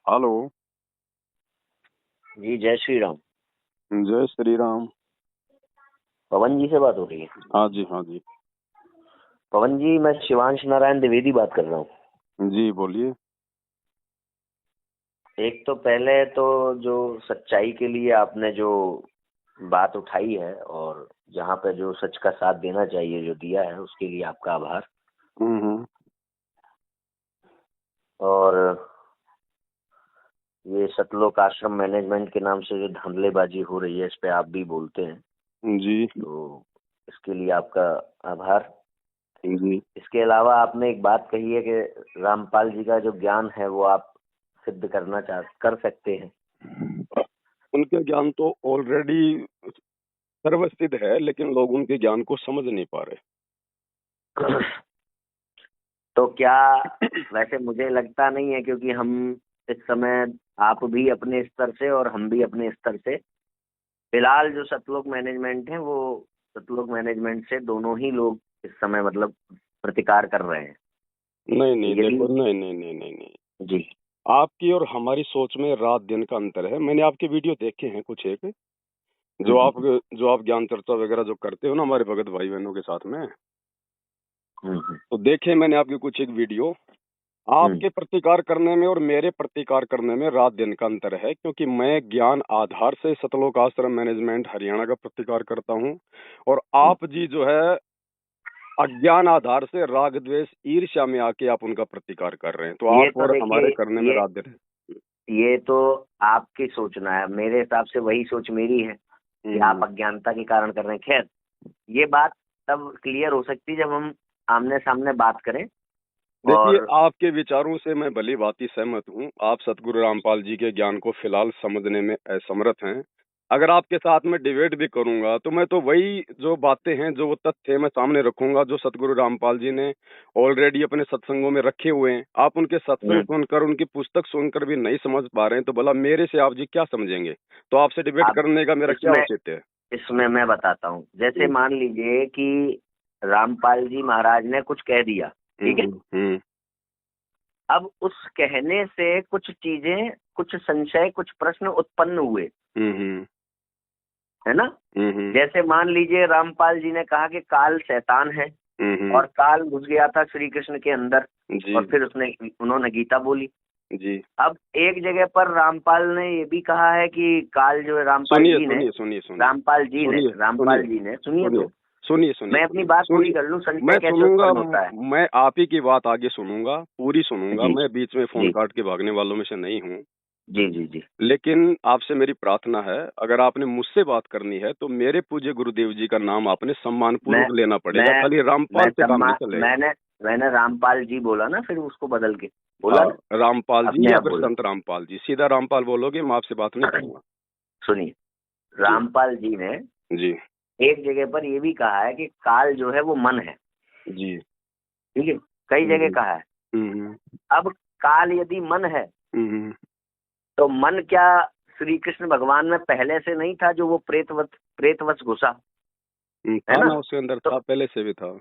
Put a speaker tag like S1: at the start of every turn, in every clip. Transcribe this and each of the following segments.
S1: Hello.
S2: जी जय श्री राम।
S1: जय श्री राम।
S2: पवन जी से बात हो रही है?
S1: हाँ जी, हाँ जी।
S2: पवन जी, मैं शिवांश नारायण द्विवेदी बात कर रहा हूँ।
S1: जी बोलिए।
S2: एक तो पहले तो जो सच्चाई के लिए आपने जो बात उठाई है और जहाँ पे जो सच का साथ देना चाहिए जो दिया है उसके लिए आपका आभार।
S1: हम्म।
S2: और ये सतलोक आश्रम मैनेजमेंट के नाम से जो धांधलेबाजी हो रही है इस पे आप भी बोलते हैं,
S1: जी
S2: तो इसके लिए आपका आभार।
S1: जी।
S2: इसके अलावा आपने एक बात कही है कि रामपाल जी का जो ज्ञान है वो आप सिद्ध कर सकते हैं।
S1: उनके ज्ञान तो ऑलरेडी सर्वसिद्ध है, लेकिन लोग उनके ज्ञान को समझ नहीं पा रहे।
S2: तो क्या, वैसे मुझे लगता नहीं है, क्योंकि हम इस समय, आप भी अपने स्तर से और हम भी अपने स्तर से, फिलहाल जो सतलोक मैनेजमेंट है वो सतलोक मैनेजमेंट से दोनों ही लोग इस समय मतलब प्रतिकार कर रहे हैं।
S1: नहीं नहीं,
S2: यदि
S1: देखो, नहीं नहीं नहीं नहीं नहीं।
S2: जी
S1: आपकी और हमारी सोच में रात दिन का अंतर है। मैंने आपके वीडियो देखे हैं कुछ एक, जो
S2: हम्म
S1: आप जो आप ज्ञान चर्चा वगैरह जो करते हो ना हमारे भगत भाई बहनों के साथ में,
S2: हम्म
S1: तो देखे मैंने आपके कुछ एक वीडियो।
S2: हम्म
S1: आपके प्रतिकार करने में और मेरे प्रतिकार करने में रात दिन का अंतर है, क्योंकि मैं ज्ञान आधार से सतलोक आश्रम मैनेजमेंट हरियाणा का प्रतिकार करता हूं, और
S2: हम्म।
S1: आप जी जो है अज्ञान आधार से राग द्वेष ईर्ष्या में आके आप उनका प्रतिकार कर रहे हैं। तो
S2: ये
S1: आप
S2: तो
S1: और
S2: देखिए,
S1: हमारे करने में
S2: ये
S1: रात दिन है।
S2: ये तो आपकी सोचना है, मेरे हिसाब से वही सोच मेरी है कि आप
S1: हम्म।
S2: अज्ञानता के कारण कर रहे हैं। खैर, ये बात तब क्लियर हो सकती है जब हम आमने सामने बात करें।
S1: देखिए,
S2: और
S1: आपके विचारों से मैं भली भांति सहमत हूँ। आप सतगुरु रामपाल जी के ज्ञान को फिलहाल समझने में असमर्थ हैं। अगर आपके साथ में डिबेट भी करूंगा तो मैं तो वही जो बातें हैं, जो वो तथ्य है, मैं सामने रखूंगा जो सतगुरु रामपाल जी ने ऑलरेडी अपने सत्संगों में रखे हुए हैं। आप उनके सत्संग सुनकर, उनकी पुस्तक सुनकर भी नहीं समझ पा रहे हैं, तो भला मेरे से आप जी क्या समझेंगे? तो आपसे डिबेट
S2: आप
S1: करने का मेरा क्या
S2: इसमें
S1: औचित्य है?
S2: इसमें मैं बताता हूँ। जैसे मान लीजिए कि रामपाल जी महाराज ने कुछ कह दिया, ठीक है।
S1: हम्म।
S2: अब उस कहने से कुछ चीजें, कुछ संशय, कुछ प्रश्न उत्पन्न हुए,
S1: हम्म।
S2: है ना।
S1: हम्म।
S2: जैसे मान लीजिए रामपाल जी ने कहा कि काल शैतान है
S1: हम्म।
S2: और काल घुस गया था श्री कृष्ण के अंदर,
S1: जी
S2: और फिर उन्होंने गीता बोली।
S1: जी।
S2: अब एक जगह पर रामपाल ने ये भी कहा है कि काल जो है,
S1: सुनिए सुनिए सुनिए सुनिए सुनिए
S2: रामपाल
S1: सुनिए
S2: जी ने, सुनिए
S1: सुनिए
S2: तो
S1: सुनिए सुनिए
S2: मैं अपनी
S1: सुनिए
S2: बात पूरी
S1: सुनिए।
S2: कर लूं, संशय
S1: मैं
S2: कैसे
S1: सुनूंगा।
S2: उत्पन्न होता है।
S1: मैं आप ही की बात आगे सुनूंगा, पूरी सुनूंगा।
S2: जी
S1: मैं बीच में फोन
S2: जी
S1: काट के भागने वालों में से नहीं हूँ।
S2: जी जी जी।
S1: लेकिन आपसे मेरी प्रार्थना है, अगर आपने मुझसे बात करनी है तो मेरे पूज्य गुरुदेव जी का नाम आपने सम्मान
S2: मैं
S1: पूर्वक लेना पड़ेगा।
S2: मैं
S1: खाली रामपाल
S2: मैं
S1: से काम नहीं
S2: सम्मान,
S1: चलेगा।
S2: मैंने रामपाल जी बोला ना, फिर उसको बदल के बोला
S1: हाँ,
S2: ना,
S1: रामपाल जी
S2: अपने
S1: या
S2: आप
S1: फिर
S2: बोला।
S1: संत रामपाल जी, सीधा रामपाल बोलोगे, मैं आपसे बात नहीं करूंगा।
S2: सुनिए,
S1: जी
S2: रामपाल जी ने
S1: जी
S2: एक जगह पर ये भी कहा है कि काल जो है वो मन है,
S1: जी।
S2: ठीक है। कई जगह
S1: हम्म
S2: कहा है।
S1: हम्म
S2: अब काल यदि मन है
S1: हम्म।
S2: तो मन क्या श्री कृष्ण भगवान में पहले से नहीं था, जो वो प्रेतवश घुसा, है
S1: था
S2: ना।
S1: ना, उसके अंदर
S2: तो
S1: था, पहले से भी था।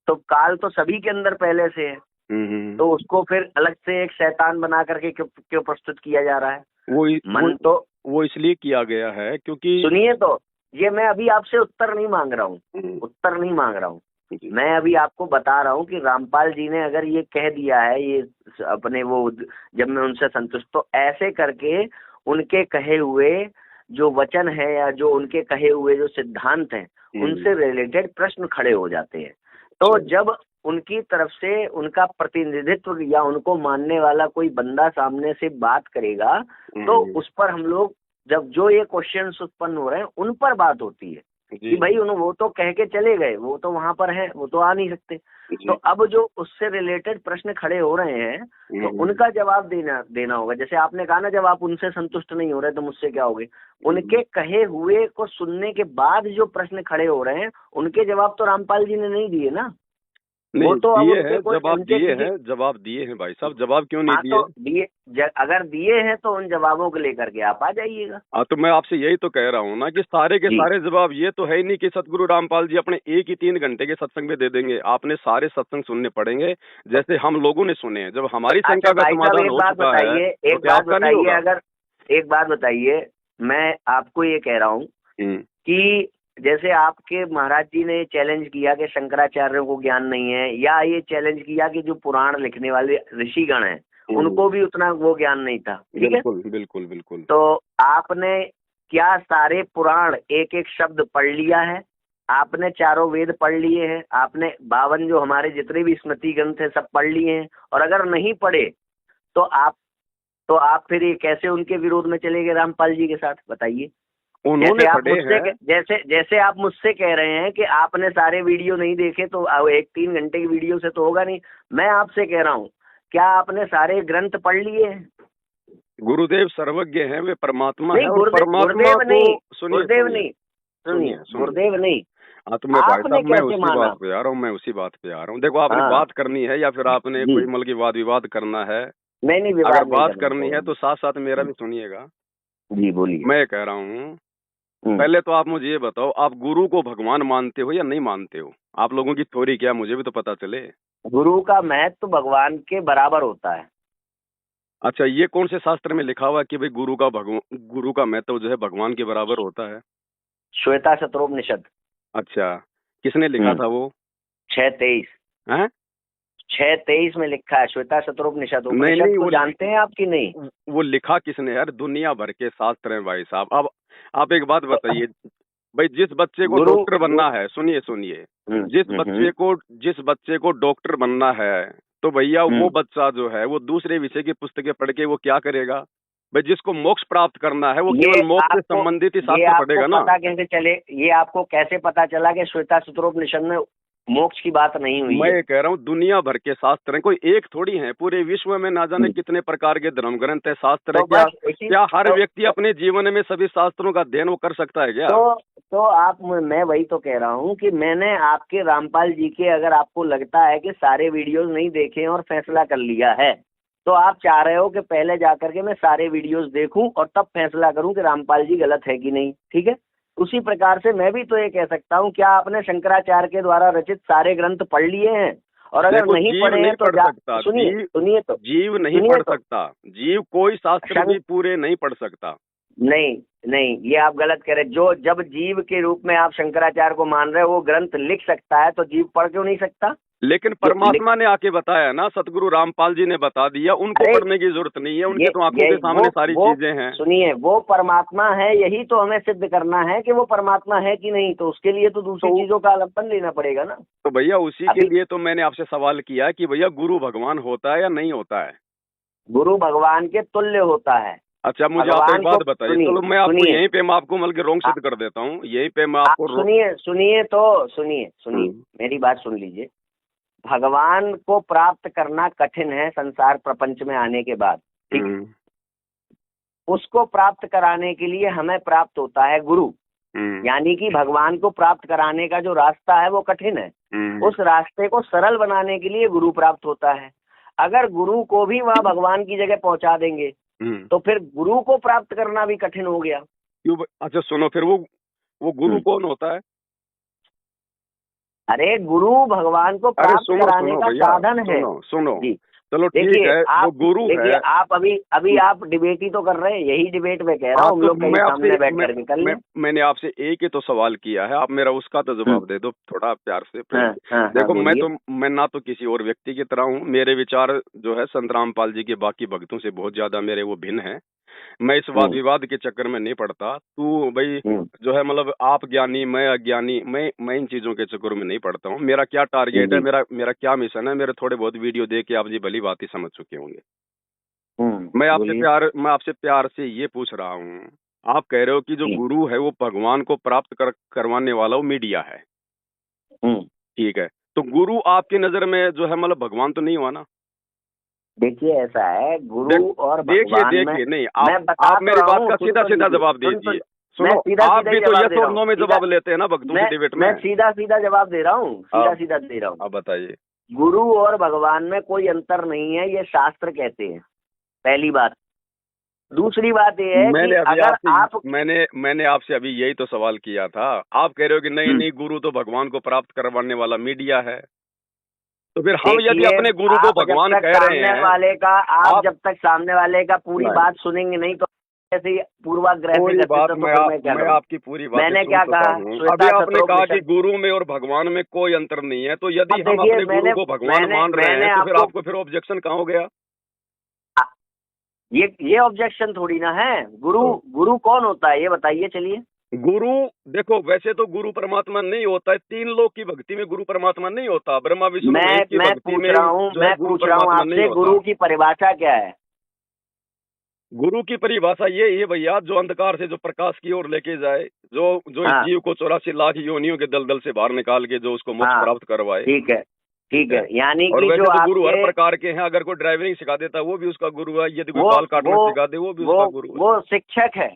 S2: तो काल तो सभी के अंदर पहले से है,
S1: हम्म।
S2: तो उसको फिर अलग से एक शैतान बना करके क्यों क्यों प्रस्तुत किया जा रहा है?
S1: वो वो
S2: मन तो,
S1: वो इसलिए किया गया है क्योंकि
S2: सुनिए तो, ये मैं अभी आपसे उत्तर नहीं मांग रहा हूँ,
S1: हम्म,
S2: उत्तर नहीं मांग रहा हूँ।
S1: जी
S2: मैं अभी आपको बता रहा हूँ कि रामपाल जी ने अगर ये कह दिया है, ये अपने वो, जब मैं उनसे संतुष्ट, तो ऐसे करके उनके कहे हुए जो वचन है या जो उनके कहे हुए जो सिद्धांत हैं उनसे रिलेटेड प्रश्न खड़े हो जाते हैं। तो
S1: चलो।
S2: जब उनकी तरफ से उनका प्रतिनिधित्व या उनको मानने वाला कोई बंदा सामने से बात करेगा, तो
S1: हम्म,
S2: उस पर हम लोग, जब जो ये क्वेश्चंस उत्पन्न हो रहे हैं उन पर बात होती है कि
S1: जी
S2: भाई वो तो कह के चले गए, वो तो वहां पर है, वो तो आ नहीं सकते। तो
S1: जी।
S2: अब जो उससे रिलेटेड प्रश्न खड़े हो रहे हैं, तो उनका जवाब देना देना होगा। जैसे आपने कहा ना, जब आप उनसे संतुष्ट नहीं हो रहे तो मुझसे क्या होगे। उनके कहे हुए को सुनने के बाद जो प्रश्न खड़े हो रहे हैं उनके जवाब तो रामपाल जी ने नहीं दिए ना।
S1: नहीं
S2: वो तो अब
S1: दिए
S2: उनके
S1: हैं,
S2: कोई
S1: जवाब
S2: उनके
S1: दिए
S2: किसी
S1: हैं, जवाब दिए हैं भाई साहब, जवाब क्यों नहीं
S2: हाँ
S1: दिए?
S2: तो दिए अगर दिए हैं तो उन जवाबों को लेकर के आप आ जाइएगा।
S1: हाँ तो मैं आपसे यही तो कह रहा हूँ ना कि सारे के
S2: जी।
S1: सारे जवाब ये तो है ही नहीं कि सतगुरु रामपाल जी अपने एक ही 3 घंटे के सत्संग में दे देंगे। आपने सारे सत्संग सुनने पड़ेंगे जैसे हम लोगों ने सुने हैं। जब हमारी
S2: अच्छा
S1: शंका का
S2: भाई साहब
S1: समाधान
S2: एक
S1: हो
S2: बात
S1: चुका है
S2: बताइए,
S1: तो
S2: एक
S1: क्या
S2: बात
S1: आपका नहीं
S2: बताइए,
S1: होगा?
S2: अगर एक बात बताइए, मैं आपको ये कह रहा हूँ
S1: हम्म।
S2: कि जैसे आपके महाराज जी ने चैलेंज किया कि शंकराचार्यों को ज्ञान नहीं है, या ये चैलेंज किया कि जो पुराण लिखने वाले ऋषिगण हैं उनको भी उतना वो ज्ञान नहीं था, ठीक है?
S1: बिल्कुल बिल्कुल बिल्कुल।
S2: तो आपने क्या सारे पुराण एक एक शब्द पढ़ लिया है? आपने चारों वेद पढ़ लिए हैं? आपने 52 जो हमारे जितने भी स्मृति ग्रंथ है सब पढ़ लिए हैं? और अगर नहीं पढ़े तो आप फिर ये कैसे उनके विरोध में चले गए रामपाल जी के साथ, बताइए?
S1: उन्होंने पढ़े हैं।
S2: जैसे आप मुझसे कह रहे हैं कि आपने सारे वीडियो नहीं देखे तो एक 3 घंटे की वीडियो से तो होगा नहीं। मैं आपसे कह रहा हूँ, क्या आपने सारे ग्रंथ पढ़ लिए हैं?
S1: गुरुदेव सर्वज्ञ हैं, वे परमात्मा
S2: नहीं,
S1: है और परमात्मा
S2: गुरुदेव
S1: को
S2: नहीं,
S1: सुनिए
S2: गुरुदेव
S1: सुनिए
S2: नहीं, सुनिए,
S1: सुनिए।
S2: गुरुदेव नहीं।
S1: हाँ तो मैं भाई
S2: आपने
S1: साहब मैं
S2: कैसे
S1: उसी
S2: माना?
S1: बात पे आ रहा हूँ, मैं उसी बात पे आ रहा हूँ। देखो आपने
S2: हाँ
S1: बात करनी है या फिर आपने
S2: जी।
S1: कोई मतलब की वाद विवाद करना है?
S2: नहीं,
S1: अगर
S2: विवाद नहीं
S1: बात
S2: करना
S1: करनी है तो साथ साथ मेरा भी सुनिएगा।
S2: जी बोलिए।
S1: मैं कह रहा हूँ,
S2: हम्म।
S1: पहले तो आप मुझे ये बताओ, आप गुरु को भगवान मानते हो या नहीं मानते हो? आप लोगों की थ्योरी क्या है, मुझे भी तो पता चले।
S2: गुरु का महत्व भगवान के बराबर होता है।
S1: अच्छा, ये कौन से शास्त्र में लिखा हुआ है कि भाई गुरु का महत्व जो है भगवान के बराबर होता है?
S2: श्वेता शत्रोपनिषद।
S1: अच्छा, किसने लिखा था वो?
S2: 6:23।
S1: हैं?
S2: 6:23 में लिखा है श्वेता शत्रोपनिषद।
S1: नहीं
S2: उपनिषद
S1: नहीं,
S2: को जानते हैं आप कि नहीं?
S1: वो लिखा किसने है यार? दुनिया भर के शास्त्र हैं भाई साहब। अब आप एक बात बताइए, भाई जिस बच्चे को
S2: गुरु
S1: डॉक्टर बनना है, सुनिए सुनिए, जिस बच्चे को डॉक्टर बनना है तो भैया वो बच्चा जो है वो दूसरे विषय की पुस्तकें पढ़ के वो क्या करेगा? भाई जिसको मोक्ष प्राप्त करना है वो केवल मोक्ष से संबंधित ही
S2: ये
S1: शास्त्र
S2: आपको
S1: पढ़ेगा ना।
S2: पता कैसे चले, ये आपको कैसे पता चला कि श्वेता शत्रोपनिषद में मोक्ष की बात नहीं हुई
S1: मैं
S2: है?
S1: ये कह रहा हूँ दुनिया भर के शास्त्र हैं, कोई एक थोड़ी है। पूरे विश्व में ना जाने कितने प्रकार के धर्म ग्रंथ है, शास्त्र है।
S2: तो बस
S1: क्या हर व्यक्ति अपने जीवन में सभी शास्त्रों का अध्ययन वो कर सकता है क्या?
S2: तो आप, मैं वही तो कह रहा हूँ कि मैंने आपके रामपाल जी के, अगर आपको लगता है कि सारे वीडियोस नहीं देखे और फैसला कर लिया है, तो आप चाह रहे हो कि पहले जाकर के मैं सारे वीडियोस देखूं और तब फैसला करूं कि रामपाल जी गलत है कि नहीं, ठीक है? उसी प्रकार से मैं भी तो ये कह सकता हूँ, क्या आपने शंकराचार्य के द्वारा रचित सारे ग्रंथ पढ़ लिए हैं? और अगर नहीं पढ़े हैं तो सुनिए तो
S1: जीव नहीं पढ़ सकता। जीव कोई शास्त्र भी पूरे नहीं पढ़ सकता।
S2: नहीं नहीं, ये आप गलत कह रहे। जब जीव के रूप में आप शंकराचार्य को मान रहे हो, वो ग्रंथ लिख सकता है तो जीव पढ़ क्यों नहीं सकता?
S1: लेकिन परमात्मा ने आके बताया ना, सतगुरु रामपाल जी ने बता दिया, उनको पढ़ने की जरूरत नहीं है, उनके तो आंखों के सामने सारी चीजें हैं।
S2: सुनिए, वो परमात्मा है, यही तो हमें सिद्ध करना है कि वो परमात्मा है कि नहीं। तो उसके लिए तो दूसरी चीजों का अवलंबन लेना पड़ेगा ना।
S1: तो भैया उसी के लिए तो मैंने आपसे सवाल किया कि भैया गुरु भगवान होता है या नहीं होता है?
S2: गुरु भगवान के तुल्य होता है।
S1: अच्छा, मुझे आप एक बात बताइए। चलो मैं आपको यहीं पे मैं आपको मतलब रोंग सिद्ध कर देता हूँ, यहीं पे मैं आपको
S2: सुनिए मेरी बात सुन लीजिए। भगवान को प्राप्त करना कठिन है संसार प्रपंच में आने के बाद, ठीक? उसको प्राप्त कराने के लिए हमें प्राप्त होता है गुरु। यानी कि भगवान को प्राप्त कराने का जो रास्ता है वो कठिन है, उस रास्ते को सरल बनाने के लिए गुरु प्राप्त होता है। अगर गुरु को भी वहाँ भगवान की जगह पहुंचा देंगे तो फिर गुरु को प्राप्त करना भी कठिन हो गया।
S1: क्यों? अच्छा सुनो, फिर वो गुरु कौन होता है?
S2: अरे गुरु भगवान को प्राप्त कराने का साधन है।
S1: सुनो चलो ठीक है, वो गुरु है।
S2: आप अभी आप डिबेट ही तो कर रहे हैं, यही डिबेट में कह रहा हूँ, हम लोग कहीं सामने बैठ कर निकल लें।
S1: मैंने आपसे एक ही तो सवाल किया है, आप मेरा उसका तो जवाब दे दो थोड़ा प्यार से। देखो मैं ना तो किसी और व्यक्ति की तरह हूँ, मेरे विचार जो है संत रामपाल जी के बाकी भक्तों से बहुत ज्यादा मेरे वो भिन्न है। मैं इस वाद विवाद के चक्कर में नहीं पड़ता। तू भाई जो है मतलब आप ज्ञानी मैं अज्ञानी, मैं इन चीजों के चक्कर में नहीं पड़ता हूँ। मेरा क्या टारगेट है, मेरा क्या मिशन है, मेरे थोड़े बहुत वीडियो देख के आप जी भली बात ही समझ चुके होंगे। मैं आपसे प्यार से ये पूछ रहा हूँ, आप कह रहे हो कि जो गुरु है वो भगवान को प्राप्त करवाने वाला वो मीडिया है, ठीक है? तो गुरु आपकी नजर में जो है मतलब भगवान तो नहीं हुआ ना?
S2: देखिए ऐसा है, गुरु और भगवान
S1: देखिए नहीं, आप मेरी बात का सीधा सीधा जवाब दीजिए। सुनो, आप भी तो यस और नो में जवाब लेते हैं ना भक्तों की डिबेट में।
S2: मैं सीधा सीधा जवाब दे रहा हूँ, सीधा सीधा दे रहा हूँ।
S1: आप बताइए।
S2: गुरु और भगवान में कोई अंतर नहीं है, ये शास्त्र कहते हैं, पहली बात। दूसरी बात ये है कि अगर आप
S1: मैंने आपसे अभी यही तो सवाल किया था, आप कह रहे हो कि नहीं नहीं, गुरु तो भगवान को प्राप्त करवाने वाला मीडिया है। तो फिर हम यदि अपने गुरु को भगवान कह रहे हैं,
S2: वाले का आप जब तक सामने वाले का पूरी बात सुनेंगे नहीं तो ऐसे ही पूर्वाग्रह
S1: पूरी बात मैं आपकी पूरी बात
S2: मैंने क्या कहा,
S1: अभी आपने कहा कि गुरु में और भगवान में कोई अंतर नहीं है, तो यदि हम अपने गुरु को भगवान मान रहे हैं तो फिर आपको फिर ऑब्जेक्शन कहाँ हो गया?
S2: ये ऑब्जेक्शन थोड़ी ना है। गुरु कौन होता है ये बताइए। चलिए,
S1: गुरु देखो, वैसे तो गुरु परमात्मा नहीं होता है, 3 लोक की भक्ति में गुरु परमात्मा नहीं होता, ब्रह्मा विष्णु महेश की भक्ति में।
S2: मैं पूछ रहा हूँ आपसे, गुरु की परिभाषा क्या है?
S1: गुरु की परिभाषा ये है भैया, जो अंधकार से जो प्रकाश की ओर लेके जाए, जो इस जीव को 84 लाख योनियों के दलदल से बाहर निकाल के जो उसको मोक्ष प्राप्त करवाए।
S2: ठीक है। यानी
S1: और
S2: कि
S1: वैसे
S2: जो
S1: तो गुरु हर प्रकार के हैं, अगर कोई ड्राइविंग सिखा देता है वो भी उसका गुरु है, यदि कोई बाल काटना सिखा दे वो भी उसका गुरु है।
S2: वो शिक्षक है,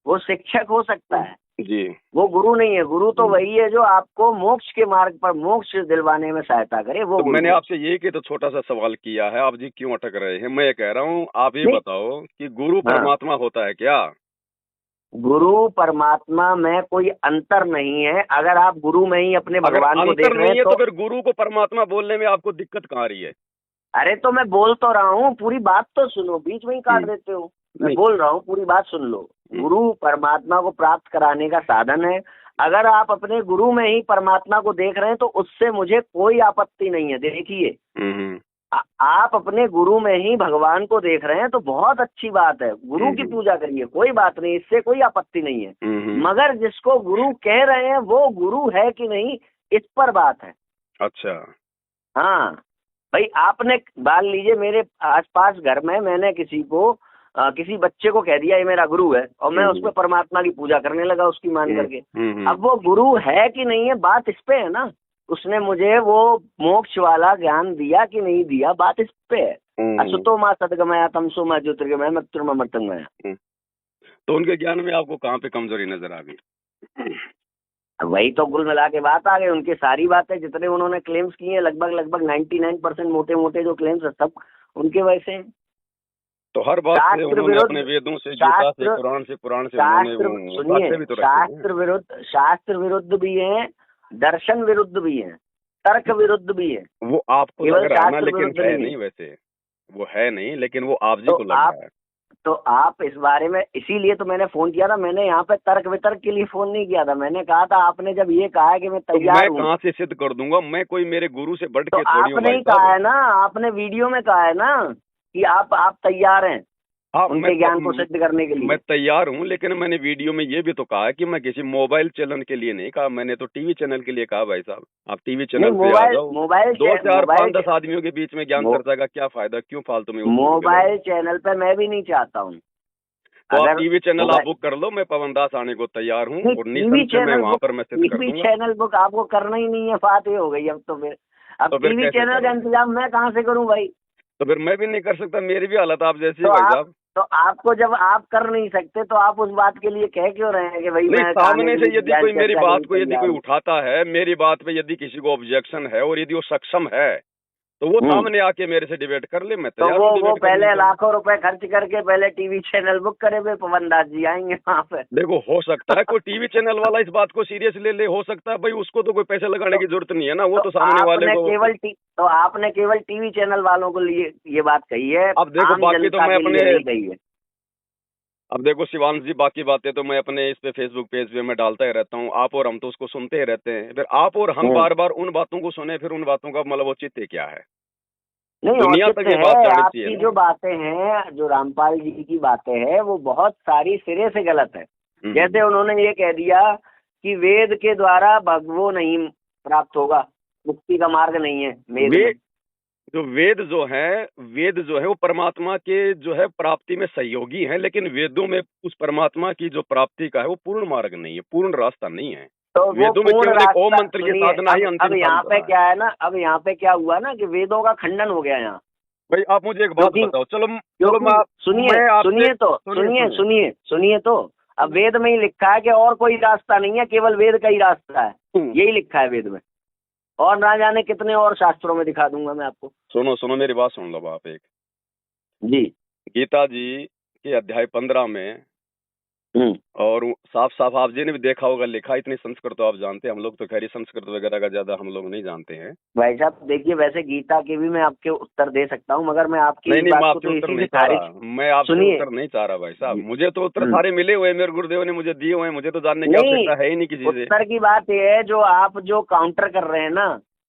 S2: वो शिक्षक हो सकता है
S1: जी,
S2: वो गुरु नहीं है। गुरु तो वही है जो आपको मोक्ष के मार्ग पर मोक्ष दिलवाने में सहायता करे, वो
S1: तो मैंने आपसे ये तो छोटा सा सवाल किया है, आप जी क्यों अटक रहे हैं? मैं ये कह रहा हूँ, आप ये बताओ कि गुरु परमात्मा होता है क्या?
S2: गुरु परमात्मा में कोई अंतर नहीं है। अगर आप गुरु में ही अपने भगवान को देख रहे हैं
S1: तो फिर गुरु को परमात्मा बोलने में आपको दिक्कत कहाँ आ रही है?
S2: अरे तो मैं बोल तो रहा हूँ, पूरी बात तो सुनो, बीच में ही काट देते हो। मैं बोल रहा हूँ, पूरी बात सुन लो। गुरु परमात्मा को प्राप्त कराने का साधन है। अगर आप अपने गुरु में ही परमात्मा को देख रहे हैं तो उससे मुझे कोई आपत्ति नहीं है। देखिए, आप अपने गुरु में ही भगवान को देख रहे हैं तो बहुत अच्छी बात है, गुरु की पूजा करिए, कोई बात नहीं, इससे कोई आपत्ति नहीं है। मगर जिसको गुरु कह रहे हैं वो गुरु है कि नहीं, इस पर बात है।
S1: अच्छा,
S2: हाँ भाई, आपने मान लीजिए मेरे आसपास घर में मैंने किसी बच्चे को कह दिया ये मेरा गुरु है, और मैं उसमें परमात्मा की पूजा करने लगा उसकी मान करके। अब वो गुरु है कि नहीं है, बात इस पे है ना। उसने मुझे वो मोक्ष वाला ज्ञान दिया कि नहीं दिया, बात इस पे है। असुतो मा सद्गमया तमसो मा ज्योतिर्गमय मृत्युर्मा मृतंगमय।
S1: तो उनके ज्ञान में आपको कहाँ पे कमजोरी नजर आ गई?
S2: वही तो कुल मिला के बात आ गई। उनकी सारी बातें जितने उन्होंने क्लेम्स किए, लगभग 99% मोटे जो क्लेम्स है सब उनके वैसे हैं।
S1: तो हर बात से उन्होंने अपने वेदों से, गीता से, कुरान से
S2: शास्त्र विरुद्ध भी है, दर्शन विरुद्ध भी है, तर्क विरुद्ध भी है।
S1: वो आपको लग रहा है ना, लेकिन है नहीं, वैसे वो है नहीं, लेकिन वो आप जी को लग रहा है।
S2: तो आप इस बारे में, इसीलिए तो मैंने फोन किया था। मैंने यहाँ पे तर्क वितर्क के लिए फोन नहीं किया था। मैंने कहा था, आपने जब ये कहा है कि मैं तैयार हूँ,
S1: मैं कहाँ से सिद्ध कर दूंगा? मैं कोई मेरे गुरु से बढ़ के
S2: तो आपने ही कहा है ना, आपने वीडियो में कहा है ना कि आप तैयार हैं उनके ज्ञान को सिद्ध करने के लिए।
S1: मैं तैयार हूँ, लेकिन मैंने वीडियो में ये भी तो कहा है कि मैं किसी मोबाइल चैनल के लिए नहीं कहा, मैंने तो टीवी चैनल के लिए कहा। भाई साहब, आप टीवी चैनल पे आ जाओ, 2 4 5 10 आदमियों के बीच में ज्ञान चर्चा का क्या फायदा? क्यों फालतू में?
S2: मोबाइल चैनल पे मैं भी नहीं चाहता हूँ।
S1: तो आप टीवी चैनल आप बुक कर लो, मैं पवन दास आने को तैयार हूँ, और वहाँ पर मैं सिद्ध कर दूंगा।
S2: टीवी चैनल बुक आपको करना ही नहीं है, बात ये हो गई। अब टीवी चैनल का इंतजाम मैं कहाँ से करूँ भाई?
S1: तो फिर मैं भी नहीं कर सकता, मेरी भी हालत आप जैसी है भाई साहब।
S2: तो आपको जब आप कर नहीं सकते तो आप उस बात के लिए कह क्यों रहे हैं कि भाई मैं
S1: सामने से यदि कोई मेरी बात को यदि कोई उठाता है, मेरी बात पे यदि किसी को ऑब्जेक्शन है और यदि वो सक्षम है तो वो सामने आके मेरे से डिबेट कर ले, मैं तैयार हूं।
S2: वो पहले लाखों रुपए खर्च करके पहले टीवी चैनल बुक करे हुए पवन दास जी आएंगे वहाँ पे।
S1: देखो, हो सकता है कोई टीवी चैनल वाला इस बात को सीरियस ले, हो सकता है भाई, उसको तो कोई पैसे लगाने की जरूरत नहीं है ना, वो तो सामने वाले को।
S2: आपने केवल टीवी चैनल वालों को लिए ये बात कही है।
S1: अब देखो, बाकी तो मैं अपने, अब देखो शिवांश जी, बाकी बातें तो मैं अपने इस पे फेसबुक पेज पे मैं डालता ही रहता हूँ। आप और हम तो उसको सुनते ही रहते हैं, फिर आप और हम बार बार उन बातों को सुने, फिर उन बातों का मतलब औचित्य क्या है?
S2: नहीं, दुनिया तक ये बात जानी चाहिए। आपकी जो बातें हैं, जो रामपाल जी की बातें हैं, वो बहुत सारी सिरे से गलत है। जैसे उन्होंने ये कह दिया कि वेद के द्वारा वो नहीं प्राप्त होगा, मुक्ति का मार्ग नहीं है।
S1: वेद जो है वो परमात्मा के जो है प्राप्ति में सहयोगी है, लेकिन वेदों में उस परमात्मा की जो प्राप्ति का है वो पूर्ण मार्ग नहीं है, पूर्ण रास्ता नहीं है।
S2: तो
S1: वेदों में केवल एक ओम मंत्र की साधना ही अंतिम।
S2: अब यहाँ पे क्या है ना, अब यहाँ पे क्या हुआ ना कि वेदों का खंडन हो गया यहाँ।
S1: भाई आप मुझे एक बात बताओ, चलो
S2: सुनिए तो अब वेद में ही लिखा है कि और कोई रास्ता नहीं है, केवल वेद का ही रास्ता है, यही लिखा है वेद में। और ना जाने कितने और शास्त्रों में दिखा दूंगा मैं आपको।
S1: सुनो सुनो, मेरी बात सुन लो आप एक।
S2: जी।
S1: गीता जी के अध्याय 15 में,
S2: हम्म।
S1: और साफ साफ आप जी ने भी देखा होगा लिखा, इतनी संस्कृत तो आप जानते हैं, हम लोग तो खैर संस्कृत वगैरह का ज्यादा हम लोग नहीं जानते हैं।
S2: भाई साहब देखिए, वैसे गीता के भी मैं आपके उत्तर दे सकता हूँ, मगर मैं आपकी
S1: नहीं
S2: इस
S1: नहीं, मैं
S2: बात को
S1: आपसे
S2: तो
S1: उत्तर
S2: इसी से
S1: नहीं चाह
S2: खारिज।
S1: रहा, मैं आपसे
S2: सुनिए।
S1: उत्तर नहीं चाह रहा भाई साहब,
S2: जी।
S1: मुझे तो उत्तर
S2: हम्म।
S1: सारे मिले हुए हैं, मेरे गुरुदेव ने मुझे दिए हुए हैं, मुझे तो जानने की
S2: नहीं,
S1: आवश्यकता है ही नहीं किसी से।
S2: उत्तर की बात यह है जो आप जो काउंटर कर रहे हैं ना,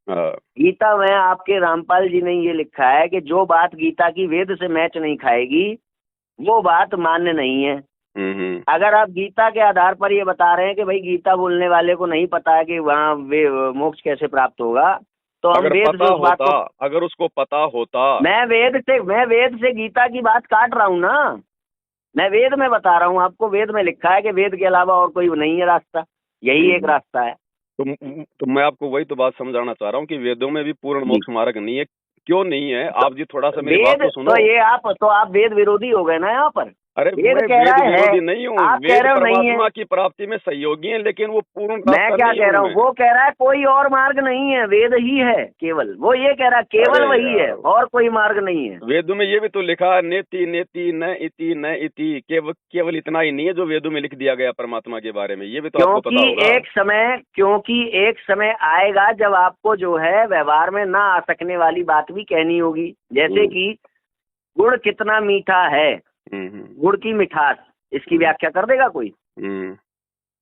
S1: हाँ।
S2: गीता में आपके रामपाल जी ने ये लिखा है कि जो बात गीता की वेद से मैच नहीं खाएगी वो बात मान्य नहीं है। अगर आप गीता के आधार पर ये बता रहे हैं कि भाई गीता बोलने वाले को नहीं पता है कि वहाँ वे मोक्ष कैसे प्राप्त होगा, तो हम
S1: अगर
S2: वेद
S1: पता
S2: से उस बात
S1: होता,
S2: को,
S1: अगर उसको पता होता।
S2: मैं वेद से गीता की बात काट रहा हूँ ना। मैं वेद में बता रहा हूँ आपको, वेद में लिखा है कि वेद के अलावा और कोई नहीं है रास्ता, यही एक रास्ता है।
S1: तो मैं आपको वही तो बात समझाना चाह रहा हूँ कि वेदों में भी पूर्ण
S2: जी।
S1: मोक्ष मार्ग नहीं है। क्यों नहीं है?
S2: तो
S1: आप जी थोड़ा सा मेरी बात
S2: वेद
S1: तो सुनो।
S2: तो ये आप वेद विरोधी हो गए ना यहाँ पर।
S1: अरे
S2: वेद
S1: मैं
S2: कह
S1: वेद
S2: रहा है,
S1: विरोधी नहीं हूँ,
S2: आप कह
S1: वेद
S2: रहे हो नहीं है।
S1: परमात्मा की प्राप्ति में सहयोगी है, लेकिन वो पूर्ण
S2: मैं
S1: रास्ता
S2: क्या
S1: नहीं
S2: कह
S1: हूँ
S2: रहा हूँ,
S1: मैं।
S2: वो कह रहा है कोई और मार्ग नहीं है, वेद ही है केवल। वो ये कह रहा है केवल
S1: अरे
S2: वही है,
S1: यार,
S2: और कोई मार्ग नहीं है।
S1: वेदों में ये भी तो लिखा है, नेति नेति न इति न इति, केवल केवल इतना ही नहीं है जो वेदों में लिख दिया गया परमात्मा के बारे में, ये भी तो आपको पता होगा।
S2: क्योंकि एक समय आएगा जब आपको जो है व्यवहार में ना आ सकने वाली बात भी कहनी होगी। जैसे कि गुड़ कितना मीठा है, गुड़ की मिठास, इसकी व्याख्या कर देगा कोई?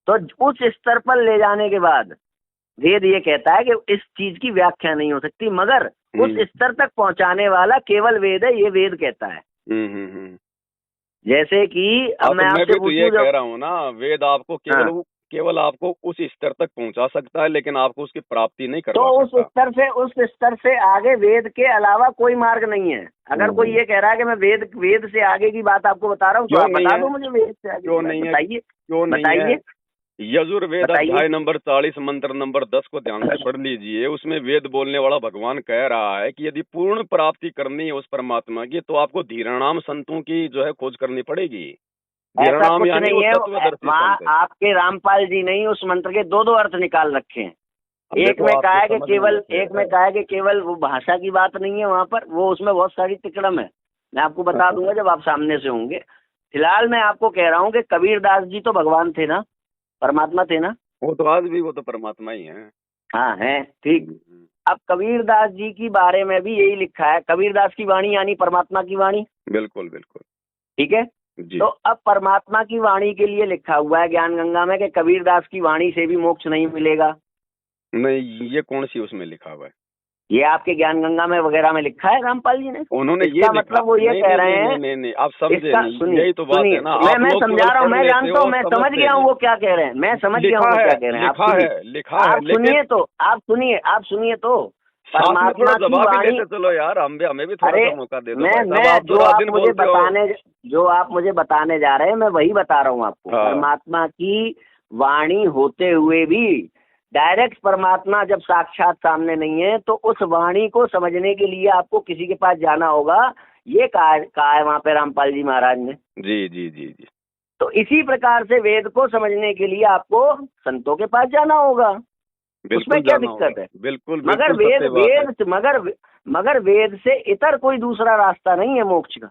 S2: तो उस स्तर पर ले जाने के बाद वेद ये कहता है कि इस चीज की व्याख्या नहीं हो सकती, मगर उस स्तर तक पहुंचाने वाला केवल वेद है, ये वेद कहता है। जैसे कि अब मैं आपसे
S1: तो ये
S2: पूछूं,
S1: कह रहा हूँ ना, वेद आपको केवल आपको उस स्तर तक पहुंचा सकता है, लेकिन आपको उसकी प्राप्ति नहीं करवा सकता।
S2: उस स्तर से आगे वेद के अलावा कोई मार्ग नहीं है। अगर कोई ये कह रहा है कि मैं वेद से आगे की बात आपको बता रहा हूँ, तो आप बता दो मुझे वेद से आगे
S1: क्यों नहीं है?
S2: बताइए,
S1: क्यों नहीं है? यजुर्वेद
S2: बताइए।
S1: अध्याय नंबर 40 मंत्र नंबर 10 को ध्यान से पढ़ लीजिए। उसमें वेद बोलने वाला भगवान कह रहा है कि यदि पूर्ण प्राप्ति करनी है उस परमात्मा की, तो आपको धीराणाम संतों की जो है खोज करनी पड़ेगी।
S2: ऐसा कुछ
S1: यानी
S2: नहीं है,
S1: वहाँ
S2: आपके रामपाल जी ने उस मंत्र के दो अर्थ निकाल रखे हैं। एक में कहा है कि केवल वो भाषा की बात नहीं है वहाँ पर, वो उसमें बहुत सारी तिकड़म है। मैं आपको बता दूंगा जब आप सामने से होंगे। फिलहाल मैं आपको कह रहा हूँ कि कबीरदास जी तो भगवान थे ना, परमात्मा थे ना।
S1: वो तो आज भी वो तो परमात्मा ही है।
S2: हाँ है, ठीक। अब कबीरदास जी की बारे में भी यही लिखा है, कबीरदास की वाणी यानी परमात्मा की वाणी।
S1: बिल्कुल बिल्कुल,
S2: ठीक है। तो अब परमात्मा की वाणी के लिए लिखा हुआ है ज्ञान गंगा में कि कबीरदास की वाणी से भी मोक्ष नहीं मिलेगा।
S1: नहीं, ये कौन सी उसमें लिखा हुआ है?
S2: ये आपके ज्ञान गंगा में वगैरह में लिखा है रामपाल जी ने।
S1: उन्होंने ये
S2: मतलब वो ये कह रहे हैं,
S1: नहीं आप समझे नहीं, यही तो बात है ना।
S2: मैं समझा रहा हूँ, मैं जानता हूँ, मैं समझ गया हूँ वो क्या कह रहे हैं, मैं समझ गया हूँ वो क्या कह रहे हैं। आप सुनिए तो परमात्मा की वाणी।
S1: चलो यार, हमें भी थोड़ा सा मौका दे दो।
S2: जो आप मुझे बताने जा रहे हैं मैं वही बता रहा हूँ आपको। परमात्मा की वाणी होते हुए भी डायरेक्ट परमात्मा जब साक्षात सामने नहीं है, तो उस वाणी को समझने के लिए आपको किसी के पास जाना होगा। ये कहा है वहाँ पे रामपाल जी महाराज ने। जी जी जी जी। तो इसी प्रकार से वेद को समझने के लिए आपको संतों के पास जाना होगा। उसमें क्या दिक्कत है?
S1: बिल्कुल।
S2: मगर वेद से इतर कोई दूसरा रास्ता नहीं है मोक्ष का।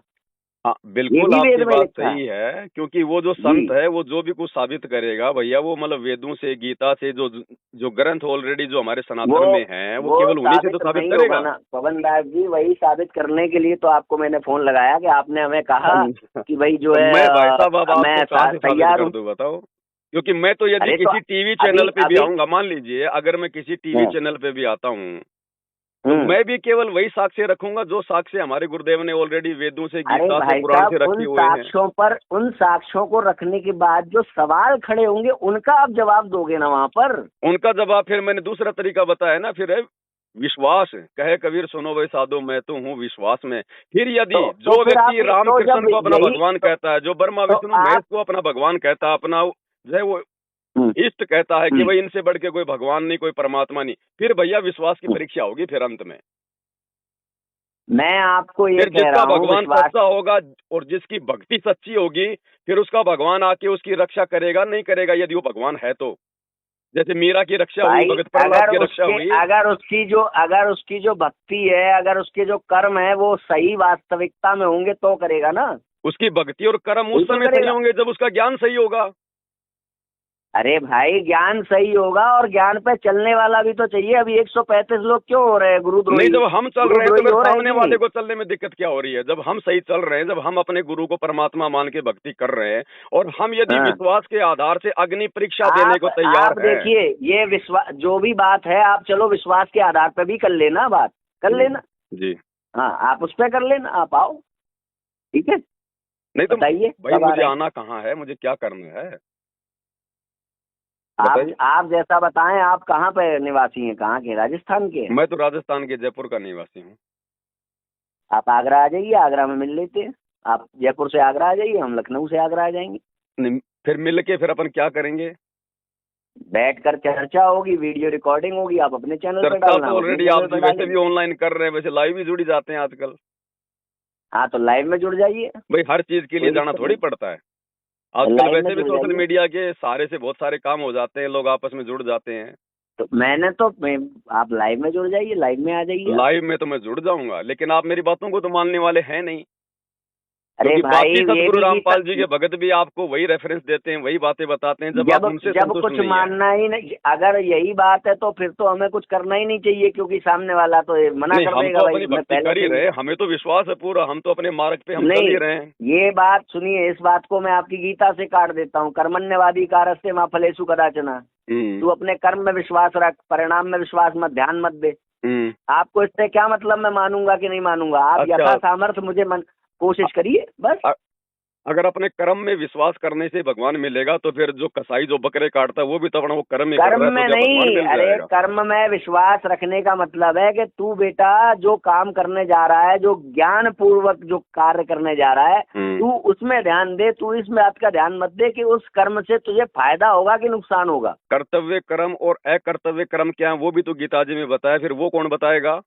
S1: हाँ बिल्कुल, आपकी बात सही है, क्योंकि वो जो संत है वो जो भी कुछ साबित करेगा भैया, वो मतलब वेदों से, गीता से, जो ग्रंथ ऑलरेडी जो हमारे सनातन में है, वो केवल उन्हीं से तो साबित करेगा ना।
S2: पवन दास जी, वही साबित करने के लिए तो आपको मैंने फोन लगाया कि आपने हमें कहा कि भाई जो है
S1: मैं भाई साहब अब आपको
S2: तैयार
S1: कर दूं, बताओ। क्योंकि मैं तो यदि किसी टीवी चैनल पे भी आऊंगा, मान लीजिए अगर मैं किसी टीवी चैनल पे भी आता हूँ, तो मैं भी केवल वही साक्ष्य रखूंगा जो साक्ष्य हमारे गुरुदेव ने ऑलरेडी वेदों से, गीता से, पुराण से रखे हुए हैं।
S2: उन साक्ष्यों को रखने के बाद जो सवाल खड़े होंगे उनका आप जवाब दोगे ना वहाँ पर।
S1: उनका जवाब फिर मैंने दूसरा तरीका बताया ना, फिर है विश्वास। कहे कबीर सुनो भाई साधो, मैं तो हूँ विश्वास में। फिर यदि जो व्यक्ति रामकृष्ण को अपना भगवान कहता है, जो ब्रह्मा विष्णु महेश को अपना भगवान कहता है, अपना जो है वो इष्ट कहता है कि भाई इनसे बढ़ के कोई भगवान नहीं, कोई परमात्मा नहीं, फिर भैया विश्वास की परीक्षा होगी। फिर अंत में
S2: मैं आपको ये
S1: कह रहा हूं, भगवान सच्चा होगा और जिसकी भक्ति सच्ची होगी, फिर उसका भगवान आके उसकी रक्षा करेगा, नहीं करेगा यदि वो भगवान है तो। जैसे मीरा की रक्षा हुई,
S2: भाई
S1: भगत प्रहलाद की रक्षा हुई।
S2: अगर उसकी जो भक्ति है, अगर उसके जो कर्म है वो सही वास्तविकता में होंगे तो करेगा ना।
S1: उसकी भक्ति और कर्म उस
S2: बिल्कुल
S1: समय सही
S2: करेगा।
S1: होंगे जब उसका ज्ञान सही होगा।
S2: अरे भाई ज्ञान सही होगा, और ज्ञान पे चलने वाला भी तो चाहिए। अभी 135 लोग क्यों हो रहे हैं
S1: नहीं,
S2: गुरुद्रोही?
S1: जब हम चल रहे हैं तो
S2: गुरुद्रोही
S1: फिर
S2: हो रहे हैं
S1: सामने
S2: कि
S1: वाले
S2: नहीं?
S1: को चलने में दिक्कत क्या हो रही है? जब हम सही चल रहे हैं, जब हम अपने गुरु को परमात्मा मान के भक्ति कर रहे हैं, और हम यदि
S2: हाँ।
S1: विश्वास के आधार से अग्नि परीक्षा देने को
S2: आप
S1: तैयार है।
S2: देखिए, ये विश्वास जो भी बात है, आप चलो विश्वास के आधार पर भी कर लेना, बात कर लेना।
S1: जी।
S2: हाँ, आप उस पर कर लेना, आप आओ, ठीक है।
S1: नहीं तो
S2: बताइए
S1: भाई,
S2: कब आ
S1: मुझे
S2: रहे हैं?
S1: आना कहाँ है, मुझे क्या करना है,
S2: आप
S1: बताइए।
S2: आप जैसा बताएं। आप कहाँ पे निवासी हैं, कहाँ के? राजस्थान के हैं?
S1: मैं तो राजस्थान के जयपुर का निवासी हूँ।
S2: आप आगरा आ जाइए, आगरा में मिल लेते हैं। आप जयपुर से आगरा आ जाइए, हम लखनऊ से आगरा आ जाएंगे।
S1: नहीं, फिर मिल के फिर अपन क्या करेंगे?
S2: बैठकर चर्चा होगी, वीडियो रिकॉर्डिंग होगी, आप अपने चैनल पर
S1: चर्चा
S2: डालना,
S1: तो
S2: हम अपने
S1: ऑलरेडी आप
S2: चैनल
S1: जी
S2: पर
S1: वैसे भी
S2: डालेंगे।
S1: ऑनलाइन कर रहे हैं, वैसे लाइव भी जुड़ी जाते हैं आजकल।
S2: हाँ, तो लाइव में जुड़ जाइए।
S1: भाई हर चीज के लिए
S2: कोई
S1: जाना
S2: दिक्कत
S1: थोड़ी
S2: नहीं,
S1: पड़ता है आजकल।
S2: लाइव में
S1: वैसे भी
S2: जुड़
S1: सोशल
S2: जाइए।
S1: मीडिया के सहारे से बहुत सारे काम हो जाते हैं, लोग आपस में जुड़ जाते हैं।
S2: तो आप लाइव में जुड़ जाइए, लाइव में आ जाइए आप।
S1: लाइव में तो मैं जुड़ जाऊंगा, लेकिन आप मेरी बातों को तो मानने वाले हैं नहीं।
S2: अरे
S1: क्योंकि
S2: भाई,
S1: बाकी
S2: ये
S1: सतगुरु
S2: भी
S1: रामपाल जी के भगत भी आपको वही रेफरेंस देते हैं, वही बातें बताते हैं, जब आप उनसे
S2: जब
S1: संतुष्ट
S2: कुछ
S1: नहीं है।
S2: मानना ही नहीं, अगर यही बात है तो फिर तो हमें कुछ करना ही नहीं चाहिए, क्योंकि सामने वाला तो ये मना
S1: नहीं,
S2: कर
S1: हम
S2: देगा।
S1: तो
S2: भाई
S1: अपनी
S2: मैं
S1: भक्ति
S2: पहले
S1: कर ही
S2: से
S1: रहे, हमें तो विश्वास है पूरा, हम तो अपने मार्ग पे हम चल
S2: नहीं,
S1: ही रहे हैं।
S2: ये बात सुनिए, इस बात को मैं आपकी गीता से काट देता हूँ। कर्मण्यवादी कारस्ते मां फलेषु कदाचन। तू अपने कर्म में विश्वास रख, परिणाम में विश्वास मत, ध्यान मत दे। आपको इससे क्या मतलब मैं मानूंगा कि नहीं मानूंगा? आप
S1: अच्छा।
S2: यथा सामर्थ्य मुझे कोशिश करिए बस।
S1: अगर अपने कर्म में विश्वास करने से भगवान मिलेगा, तो फिर जो कसाई जो बकरे काटता है वो भी तो अपना वो कर्म में कर
S2: कर्म
S1: रहा है,
S2: में
S1: तो क्या भगवान
S2: नहीं,
S1: मिल
S2: अरे
S1: जाएगा?
S2: कर्म में विश्वास रखने का मतलब है कि तू बेटा जो काम करने जा रहा है, जो ज्ञान पूर्वक जो कार्य करने जा रहा है, तू उसमें ध्यान दे। तू इस बात का ध्यान मत दे कि उस कर्म से तुझे फायदा होगा कि नुकसान होगा।
S1: कर्तव्य कर्म और अकर्तव्य कर्म क्या है वो भी तो गीता जी में बताया, फिर वो कौन बताएगा?